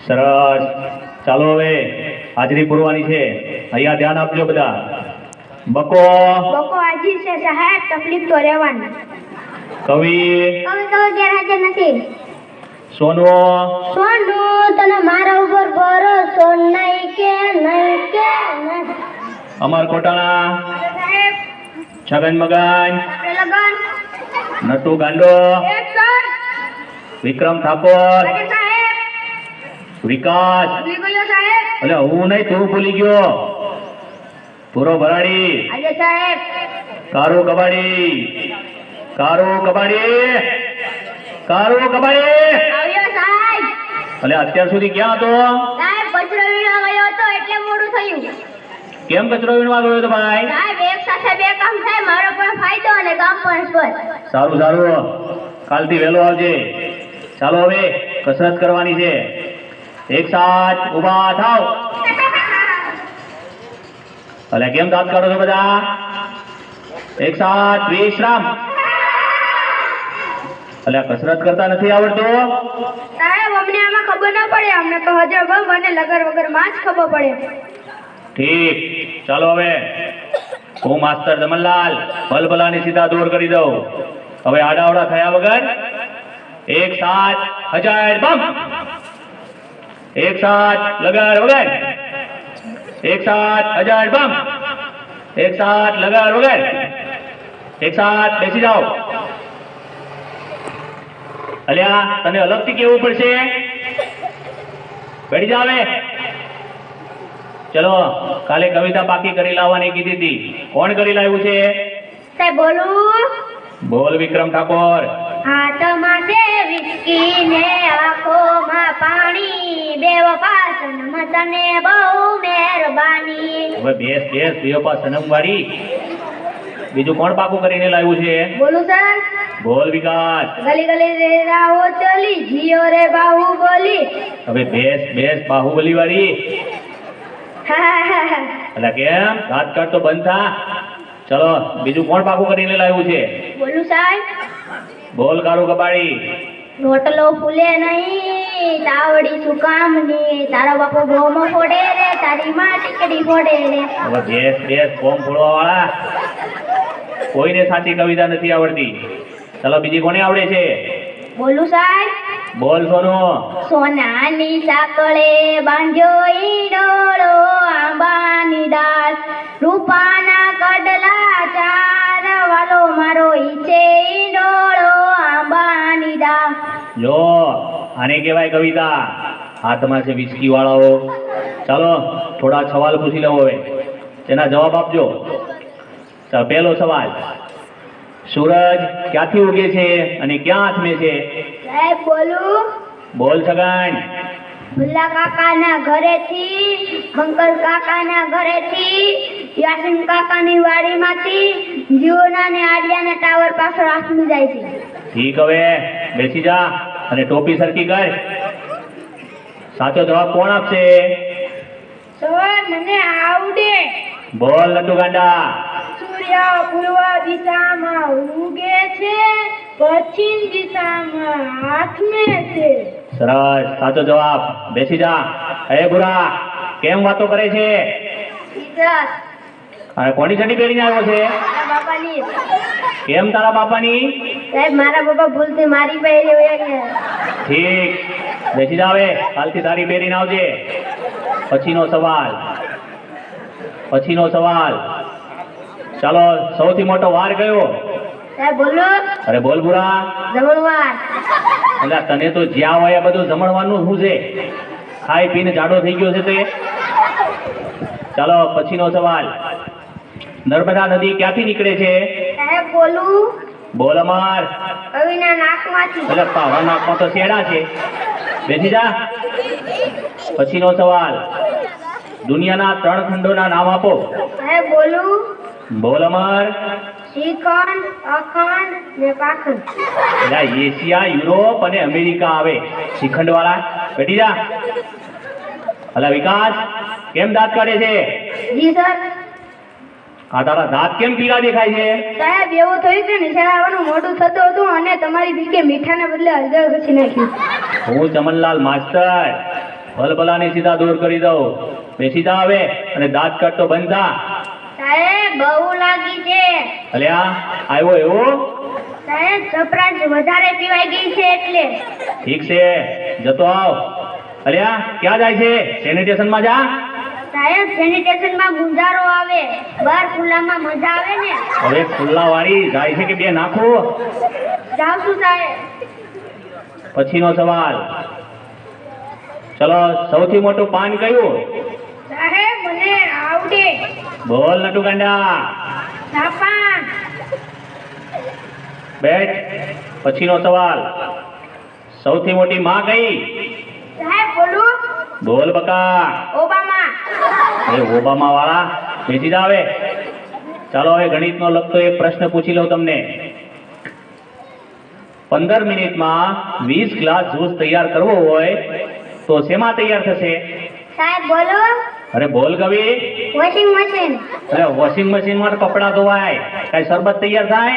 સરસ. ચાલો હવે હાજરી પૂરવાની છે. અહીંયા ધ્યાન આપજો બધા. બકો, બકો આજી છે સાહેબ, તકલીફ તો રહેવાની. કવિ, કવિ તો ગેરહાજર નથી. સોનો, સોનુ તને મારા ઉપર ભરોસો નહીં કે નહીં કે નહીં. અમર કોટાણા, સાહેબ છગન મગન, આપણે લગન. નટુ ગાંડો, એક્શન. વિક્રમ ઠાકોર, આજે સાહેબ વિકાસ. ભૂલી ગયો સાહેબ. એટલે હું નહીં, તું ભૂલી ગયો. પૂરો ભરાડી, આજે સાહેબ કારો કબાડી, કારો કબાડી, કારો કબાડી. આવ્યો સાહેબ. એટલે અત્યાર સુધી ક્યાં હતો? સાહેબ કચરો વીણવા ગયો હતો એટલે મોડું થયું. કેમ કચરો વીણવા ગયો હતો ભાઈ? સાહેબ એક સાથે બે કામ થાય, મારો પણ ફાયદો અને ગામ પણ સ્વચ્છ. સારું સારું, કાલથી વહેલો આવજે. ચાલો હવે કસરત કરવાની છે. એક સાથ ઊભા થાવ. અલે કેમ દાંત કાઢો છો બધા? એક સાથ વિશ્રામ. અલે કસરત કરતા નથી આવડતું? સાહેબ અમને આમાં ખબર ન પડે, અમને તો હજર બમ અને લગર વગર માં જ ખબર પડે. ઠીક. ચાલો હવે હું માસ્ટર જમનલાલ ભલભલાની સીધા દૂર કરી દઉં. હવે આડાવડા થયા વગર એક સાથ હજાર બમ, એક સાથ લગાર વગર, એક સાથ હજાર બમ, એક સાથ લગાર વગર, એક સાથ બેસી જાઓ. અલ્યા તને અલગથી કેવું પડશે. બેઠી જાવ. ચલો કાલે કવિતા પાકી કરી લાવવાની કીધી હતી. કોણ કરી લાવ્યું છે? સાહેબ બોલું. બોલ વિક્રમ ઠાકોર. હાથમાં છે વિસ્કી ને આંખોમાં પાણી, બેવ પાસન તને બહુ મહેરબાની. હવે બેસ બેસ, બેવપા સનમ વાળી. બીજું કોણ પાકું કરીને લાવ્યું છે? બોલું સર. બોલ વિકાસ. ગલી ગલી રે રાહો ચલી, જીઓ રે બાહુબલી. હવે બેસ બેસ, બાહુબલી વાળી. એટલે કેમ ઘાત કાઢ તો બંધ થા. ચલો બીજું કોણ પાકું કરીને લાવ્યું છે? બોલું સાહેબ. બોલ કાળું કબાડી. રોટલો ફૂલે નહીં, તાવડી શું કામની, તારો બાપો ગોમો ફોડે રે, તારી માં ટીકડી ફોડે રે. હવે બેસ બેસ, ફોર્મ ફોડવા વાળા. કોઈને સાચી કવિતા નથી આવડતી. ચલો બીજી કોને આવડે છે? બોલું સાહેબ. બોલ સોનો. સોનાની સાંકળે બાંધ્યો ઈડોળો, આંબાની ડાળ, રૂપાના કડલા ચાર, વાલો મારો ઈચે ઈડોળો, આંબાની ડાળ. જો આને કહેવાય કવિતા. હાથમાં છે વિસ્કી વાળાઓ. ચાલો થોડા સવાલ પૂછી લઉં હવે, તેના જવાબ આપજો. ચાલો પહેલો સવાલ, સૂરજ ક્યાંથી ઉગે છે અને ક્યાં આથમે છે? સાહેબ બોલું. બોલ છગન. ભુલ્લા કાકાના ઘરેથી, બંકર કાકાના ઘરેથી, યાસીન કાકાની વાડીમાંથી, જીઓના ને આડિયાના ટાવર પાછળ આથમી જાય છે. ઠીક. હવે બેસી જા અને ટોપી સરખી કર. સાચો જવાબ કોણ આપશે? સર મને આવડે. બોલ નટુ ગાંડા. સૂર્ય પૂર્વ દિશામાં ઉગે છે, પશ્ચિમ દિશામાં આથમે છે. સરસ, સાચો જવાબ. બેસી જા. હે ભૂરા, કેમ વાતો કરે છે? ટીચર. અને કોની ચડી પહેરીને આવ્યો છે? મારા બાપાની. કેમ તારા બાપાની? સાહેબ મારા બાપા ભૂલથી મારી પહેરી હોય ને. ઠીક. બેસી જા. હવે કાલથી તારી પહેરીને આવજે. પછીનો સવાલ, પછીનો સવાલ. ચાલો સૌથી મોટો વાર કયો? સાહેબ બોલો. અરે બોલ ભૂરા. જમણવાર. એટલે તને તો જ્યાં હોય બધું જમણવાનું શું છે? ખાઈ પીને જાડો થઈ ગયો છે તે. ચાલો પછીનો સવાલ, નર્મદા નદી ક્યાંથી નીકળે છે? સાહેબ બોલું. બોલ અમાર. કવિના નાકમાંથી. એટલે તારા નાકમાં તો શેડા છે. બેસી જા. પછીનો સવાલ, દુનિયાના 3 ખંડોના નામ આપો. સાહેબ બોલું. બોલ અમર. શ્રીખંડ, અખંડ ને પાખંડ. એટલે એશિયા, યુરોપ અને અમેરિકા આવે. શ્રીખંડ વાળા બેઠી જા. અલા વિકાસ, કેમ દાંત કાઢે છે? જી સર. આ તારા દાંત કેમ પીળા દેખાય છે? સાહેબ એવું થયું કે નિશાળ આવવાનું મોડું થતું હતું અને તમારી ભીકે મીઠાને બદલે હળદર ઘસી નાખ્યું. હું ચમનલાલ માસ્ટર ભલભલાને સીધા દૂર કરી દઉં. બેસી જા હવે અને દાંત કાઢતો બંધ થા. સાહેબ બહુ લાગી છે. અલ્યા આવ્યો એવો? સાહેબ સપ્રાઈઝ વધારે પીવાઈ ગઈ છે એટલે. ઠીક છે, જતો આવ. અલ્યા ક્યાં જાય છે? સેનિટેશનમાં જા. સાહેબ સેનિટેશનમાં ગુંજારો આવે, બહાર ખુલ્લામાં મજા આવે ને. હવે ખુલ્લા વાળી જાય છે કે બે નાખું? જાઉં છું સાહેબ. પછીનો સવાલ, ચલો સૌથી મોટું પાન કયું? સાહેબ મને આવડે. બોલ નટુ ગાંડા. જાપાન. બેઠ. પછીનો સવાલ, સૌથી મોટી માં કઈ? સાહેબ બોલું. બોલ બકા. ઓબામા. અરે ઓબામા વાળા બેસી જા હવે. ચાલો હવે ગણિતનો લગતો એક પ્રશ્ન પૂછી લઉં તમને. 15 મિનિટમાં 20 ગ્લાસ જ્યુસ તૈયાર કરવો હોય તો શેમાં તૈયાર થશે? સાહેબ બોલો. અરે બોલ કવિ. Washing machine. અરે વોશિંગ મશીનમાં કપડા ધોવાય, કઈ શરબત તૈયાર થાય?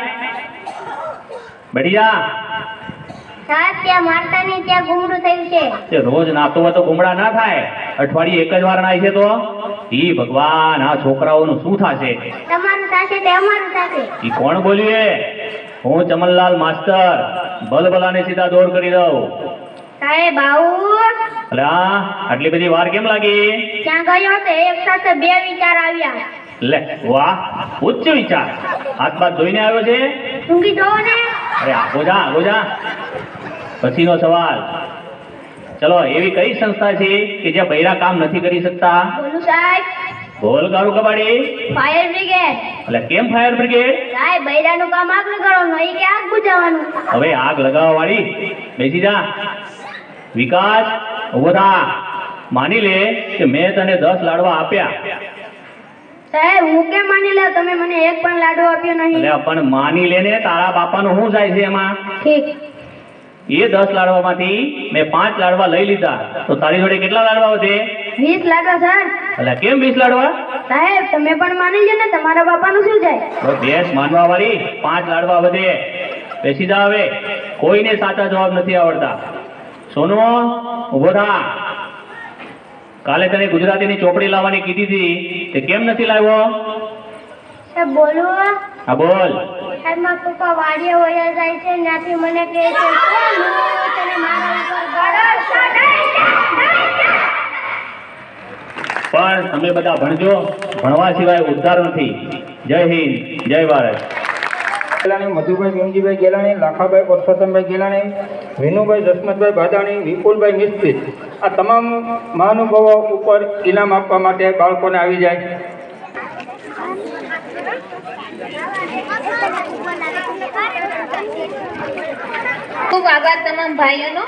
બેઠી જા. સાહેબ ત્યાં મારતા નહીં, ત્યાં ગુમડું થયું છે. તે રોજ નાતો હોય તો ગુમડા ના થાય, અઠવાડિયે એક જ વાર નાય છે તો? ઈ ભગવાન, આ છોકરાઓનું શું થશે? તમારું સાથે તે અમારું સાથે. ઈ કોણ બોલ્યું એ? હું ચમનલાલ માસ્ટર ભલભલાને સીધા દોર કરી દઉં. સાહેબ આવું. અરે આટલી બધી વાર કેમ લાગી? ત્યાં ગયો તો એક સાથે 2 વિચાર આવ્યા. લે વાહ, ઉચ્ચ વિચાર. હાથ બાદ ધોઈને આવ્યો છે? ઊંઘી જોવો ને. અરે આગો જા. પછીનો સવાલ, ચલો એવી કઈ સંસ્થા છે કે જે બૈરા કામ નથી કરી શકતા? બોલું સાહેબ. બોલ ગારું કબાડી. Fire brigade. એટલે કેમ ફાયર બ્રિગેડ? સાહેબ બૈરાનું કામ આગ લગાડવાનું, એ કે આગ બુઝાવવાનું. હવે આગ લગાવવા વાળી બેસી જા. વિકાસ ઉભો થા. માની લે કે મેં તને 10 લાડવા આપ્યા. સાહેબ હું કેમ માની લઉં? તમે મને એક પણ લાડવો આપ્યો નહીં. એટલે પણ માની લે ને, તારા બાપાનું શું જાય છે એમાં? ઠીક. એ 10 લાડવામાંથી મેં 5 લાડવા લઈ લીધા તો તારી જોડે કેટલા લાડવા વધે? 20 લાડવા સર. એટલે કેમ 20 લાડવા? સાહેબ તમે પણ માની લો ને, તમારા બાપાનું શું જાય? તો બેસ માનવા વાળી, 5 લાડવા વધે. બેસી જા હવે. કોઈને સાચા જવાબ નથી આવડતા. સોનુ ઉભો થા. કાલે તને ગુજરાતીની ચોપડી લાવવાની કીધી હતી, તે કેમ નથી લાવ્યો? સાહેબ બોલું. હા બોલ. સાહેબ મારા પપ્પા વાડીએ વયા જાય છે, ત્યાંથી મને કહે છે તને મારા ઉપર પણ તમે બધા ભણજો, ભણવા સિવાય ઉદ્ધાર નથી. જય હિન્દ, જય ભારત. ગેલાણી, મધુભાઈ ભીમજીભાઈ ગેલાણી, લાખાભાઈ પરસોત્તમભાઈ ગેલાણી, વિનુભાઈ જસમતભાઈ બાદાણી, વિપુલભાઈ મિસ્ત્રી, આ તમામ મહાનુભાવો ઉપર ઇનામ આપવા માટે બાળકોને આવી જાય. खूब आभार तमाम भाइयों नो।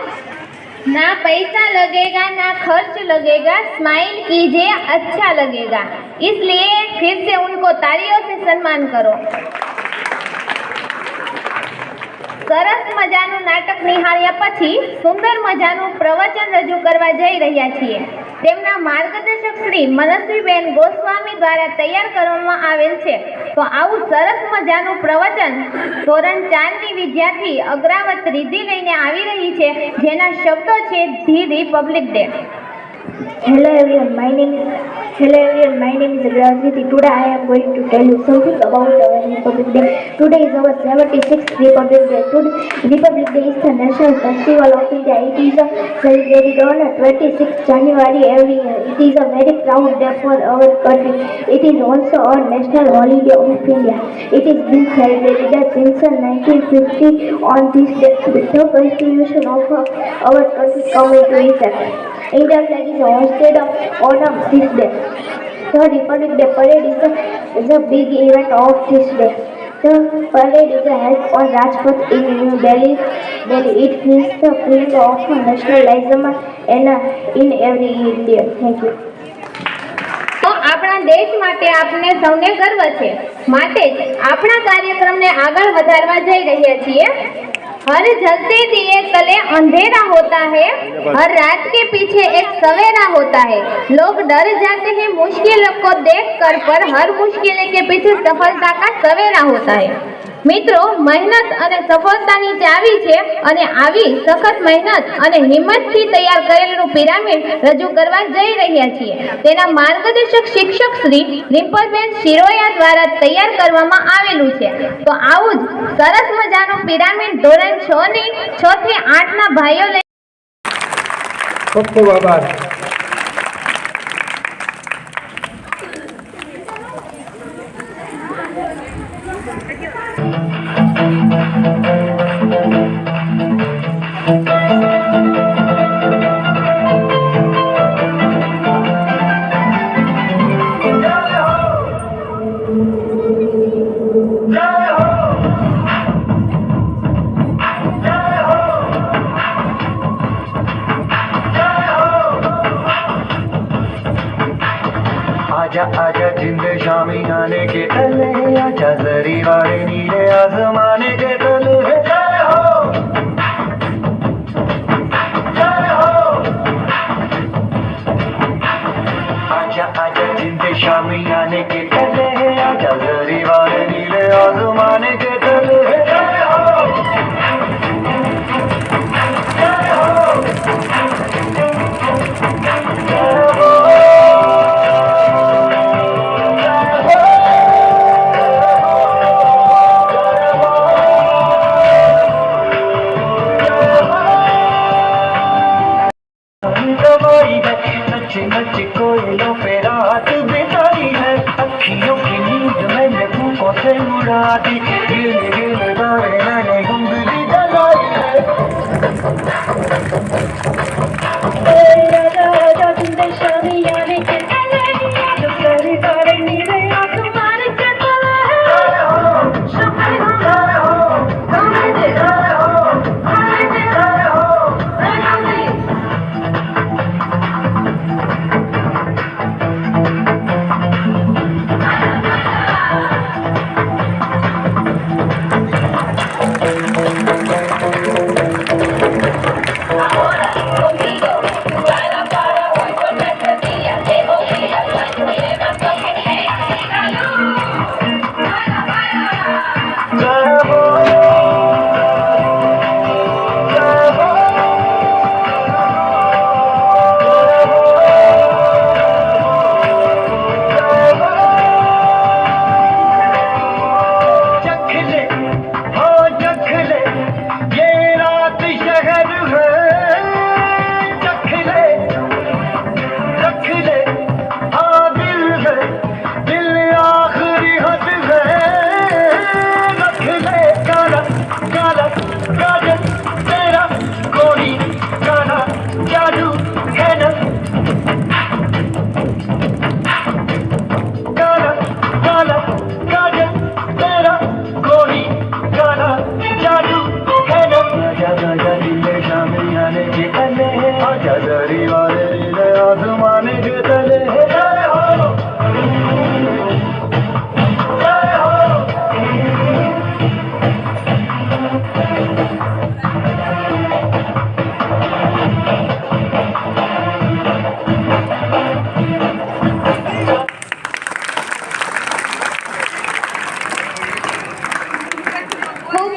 ना पैसा लगेगा ना खर्च लगेगा, स्माइल कीजिए अच्छा लगेगा। इसलिए फिर से उनको तालियों से सम्मान करो। સરસ મજાનું નાટક નિહાળ્યા પછી સુંદર મજાનું પ્રવચન રજૂ કરવા જઈ રહ્યા છીએ. તેમના માર્ગદર્શક શ્રી મનસ્વીબેન ગોસ્વામી દ્વારા તૈયાર કરવામાં આવેલ છે. તો આવું સરસ મજાનું પ્રવચન ધોરણ 4 ની વિદ્યાર્થી અગ્રાવત રિદ્ધિ લઈને આવી રહી છે, જેના શબ્દો છે the Republic day. Hello everyone, my name is Agrawati. Today I am going to tell you something about our Republic Day. Today is our 76th Republic Day. Today, Republic Day is the national festival of India. It is celebrated on 26th January every year. It is a very proud day for our country. It is also a national holiday of India. It is been celebrated since 1950 on this day. The constitution of our country come into effect. India flag is hoisted on this day. The Republic Day parade is a big event of this day. The parade is held on Rajpath in New Delhi. It feels the feeling of nationalism in every Indian. Thank you. તો આપણા દેશ માટે આપને સૌને ગર્વ છે, માટે જ આપણા કાર્યક્રમને આગળ વધારવા જઈ રહ્યા છીએ। हर जलते दिए तले अंधेरा होता है, हर रात के पीछे एक सवेरा होता है। लोग डर जाते हैं मुश्किलों को देखकर, पर हर मुश्किल के पीछे सफलता का सवेरा होता है। મિત્રો, મહેનત અને સફળતાની ચાવી છે અને આવી સખત મહેનત અને હિંમતથી તૈયાર કરેલું પિરામિડ રજૂ કરવા જઈ રહ્યા છીએ। તેના માર્ગદર્શક શિક્ષક શ્રી રિમ્પલબેન શિરોયા દ્વારા તૈયાર કરવામાં આવેલું છે। તો આવું જ સરસ મજાનું પિરામિડ ધોરણ 6 થી 8 ના ભાઈઓ લઈ ખૂબ ખૂબ આભાર। आजा आजा जिंद शामी आने के तले, आजा जरी वाले नीले आसमाने के तले। जय हो जय हो। आजा आजा जिंद शामी आने के तले, आजा जरी वाले नीले आसमाने के तले। जय हो जय हो। नच कोयलों पे रात बिताई है, अखियों की नींद मैंने फूकों से उड़ा दी, गिल गिल गाने मैंने उंगली जलाई है। राजा राजा जिंदे शामी आने के तले, जो सारी सारे नीले आसमान के तले। जय हो जय हो जय हो जय हो।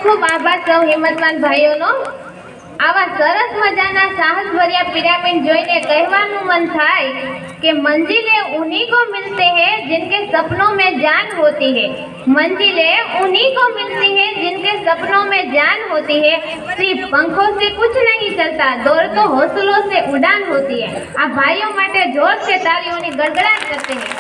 ખૂબ આભાર સૌ હિંમતવાન ભાઈઓનો। આવા સરસ મજાના સાહસભર્યા પિરામિડ જોઈને કહેવાનું મન થાય કે મંजिलें उन्हीं को मिलते हैं जिनके सपनों में जान होती है। मंजिलें उन्हीं को मिलती है जिनके सपनों में जान होती है। सिर्फ पंखों से कुछ नहीं चलता, दौड़ तो हौसलों से उड़ान होती है। आप भाइयों માટે जोर से तालियों गड़गड़ाहट करते हैं।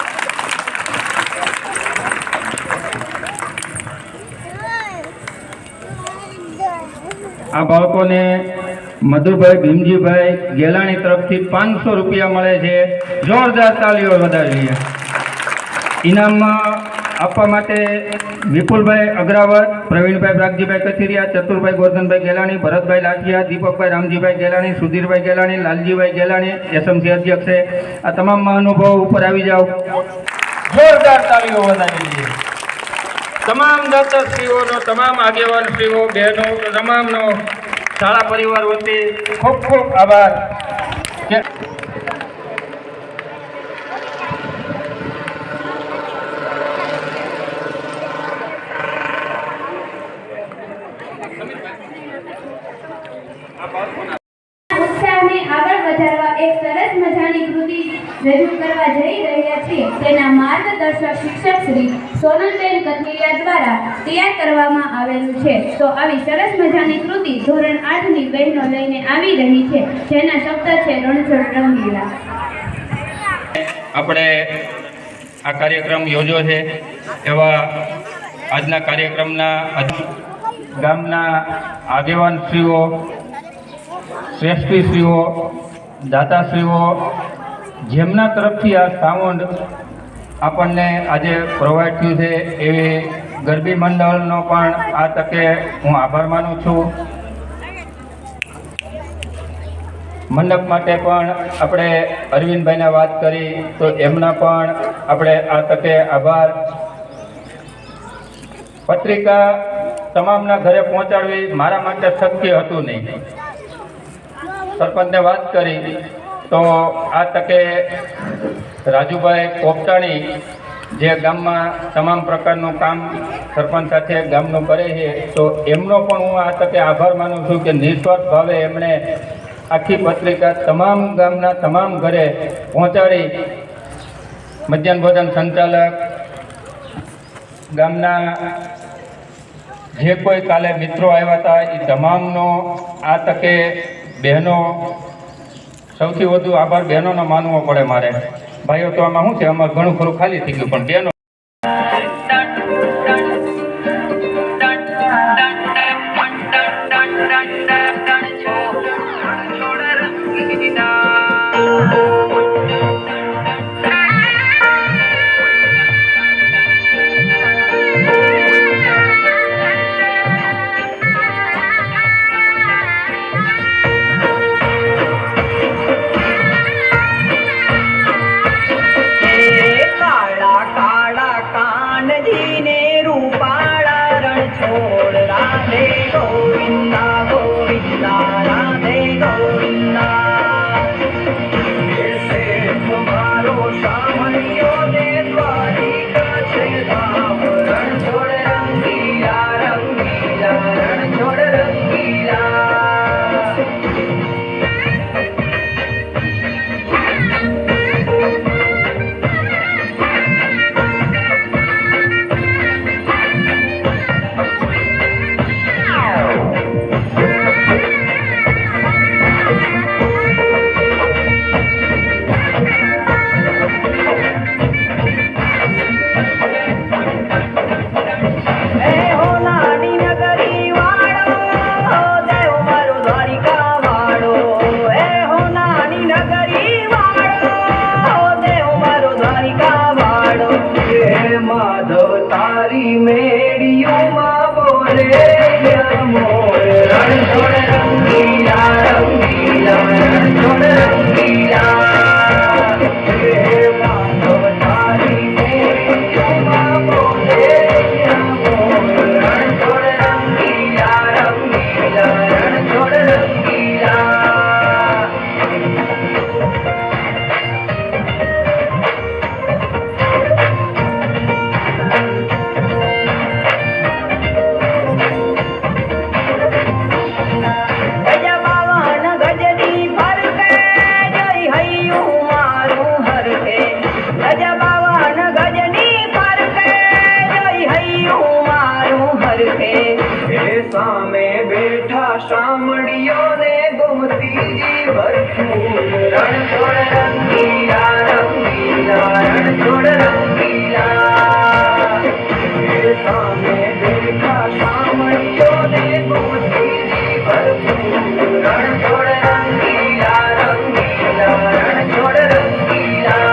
આ બાળકોને મધુભાઈ ભીમજીભાઈ ગેલાણી તરફથી 500 રૂપિયા મળે છે। જોરદાર તાલીઓ વધારીએ। ઇનામમાં આપવા માટે વિપુલભાઈ અગ્રાવત, પ્રવીણભાઈ પ્રાગજીભાઈ કથિરિયા, ચતુરભાઈ ગોરધનભાઈ ગેલાણી, ભરતભાઈ લાઠિયા, દીપકભાઈ રામજીભાઈ ગેલાણી, સુધીરભાઈ ગેલાણી, લાલજીભાઈ ગેલાણી, એસએમસી અધ્યક્ષ છે. આ તમામ મહાનુભાવો ઉપર આવી જાઓ. જોરદાર તાળીઓ વધાવી દઈએ. તમામ દાતાશ્રીઓનો, તમામ આગેવાનશ્રીઓ, બહેનો, તમામનો શાળા પરિવાર વતી ખૂબ ખૂબ આભાર. ઉત્સાહને આગળ વધારવા એક સરસ મજાની કૃતિ રજૂ કરવા જઈ રહ્યા છીએ. તેના માર્ગદર્શક શિક્ષક શ્રી સોનલબેન કથિરિયા દ્વારા તૈયાર કરવામાં આવેલું છે. તો આવી સરસ મજાની કૃતિ ધોરણ 8ની બહેનો લઈને આવી રહી છે, જેના શબ્દ છે રણછોડ રંગીલા. આપણે આ કાર્યક્રમ યોજ્યો છે એવા આજના કાર્યક્રમના ગામના આગેવાનશ્રીઓ, શ્રેષ્ઠીશ્રીઓ, દાતાશ્રીઓ, જેમના તરફથી આ સાઉન્ડ આપણને આજે પ્રોવાઈડ થયું છે, એવી ગરબી મંડળનો પણ આ તકે હું આભાર માનું છું. મંડપ માટે પણ આપણે અરવિંદભાઈને વાત કરી તો એમના પણ આપણે આ તકે આભાર. પત્રિકા તમામના ઘરે પહોંચાડવી મારા માટે શક્ય હતું નહીં. સરપંચને વાત કરી તો આ તકે રાજુભાઈ પોપટાણી, જે ગામમાં તમામ પ્રકારનું કામ સરપંચ સાથે ગામનું કરે છે, તો એમનો પણ હું આ તકે આભાર માનું છું કે નિસ્વાર્થ ભાવે એમણે આખી પત્રિકા તમામ ગામના તમામ ઘરે પહોંચાડી. મધ્યાહન ભોજન સંચાલક, ગામના જે કોઈ કાલે મિત્રો આવ્યા હતા એ તમામનો આ તકે બહેનો, સૌથી વધુ આભાર બહેનોનો માનવો પડે મારે. ભાઈઓ તો આમાં શું છે, આમાં ઘણું ખરું ખાલી થઈ ગયું, પણ બહેનો સામે બેઠા શામળીઓને ગોમતીજી ભરપૂર રણછોડ રંગીલા રંગીલા રણછોડ રંગીલા. સામે બેઠા શામળીઓને ગોમતીજી ભરપૂર રણછોડ રંગીલા રંગીલા રણછોડ રંગીલા.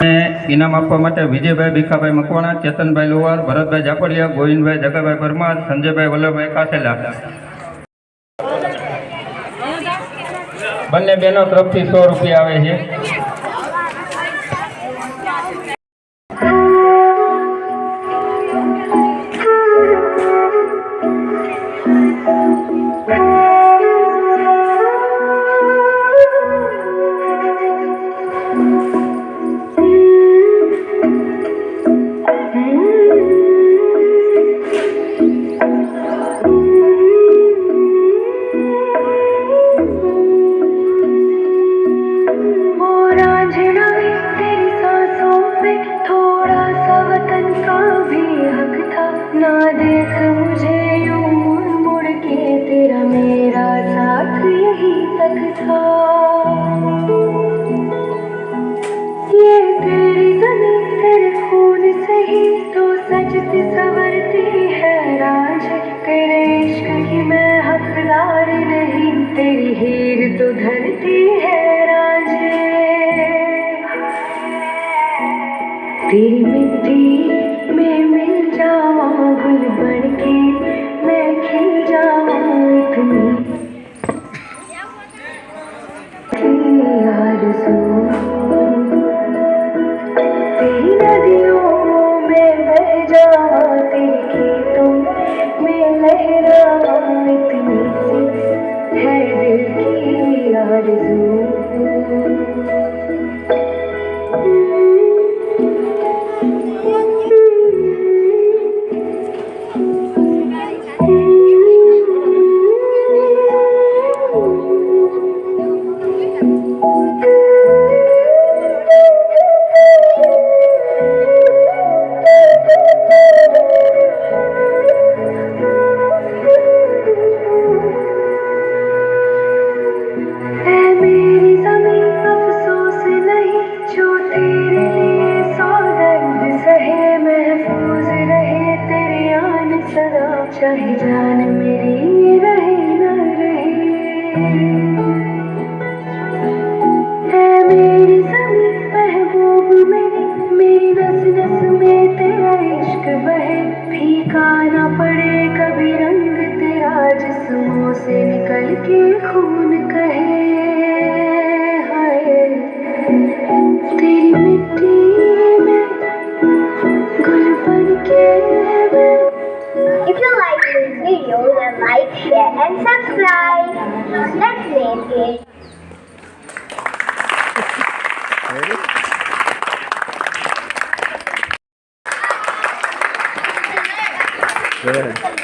ઇનામ આપવા માટે વિજયભાઈ ભીખાભાઈ મકવાણા, ચેતનભાઈ લોહાર, ભરતભાઈ જાપડિયા, ગોવિંદભાઈ જગાભાઈ પરમાર, સંજયભાઈ વલ્લભભાઈ કાસેલા. બંને બહેનો તરફથી 100 રૂપિયા આવે છે. तेरी मिट्टी में मिल जावा गुल बन के मैं खिल जावा इतनी आरज़ू तेरी नदियों में बह जावा तेरे खेतों में लहरावा इतनी सी है दिल की आरज़ू. चाहे जान मेरी रहे न रहे है मेरी ज़मीं महबूब मेरी नस नस में तेरा इश्क बहे फीका ना पड़े कभी रंग तेरा जिस्मों से निकल के खून कहे हाय तेरी मिट्टी में गुल बन के If you like this video, then like, share and subscribe. Let's make it. Good.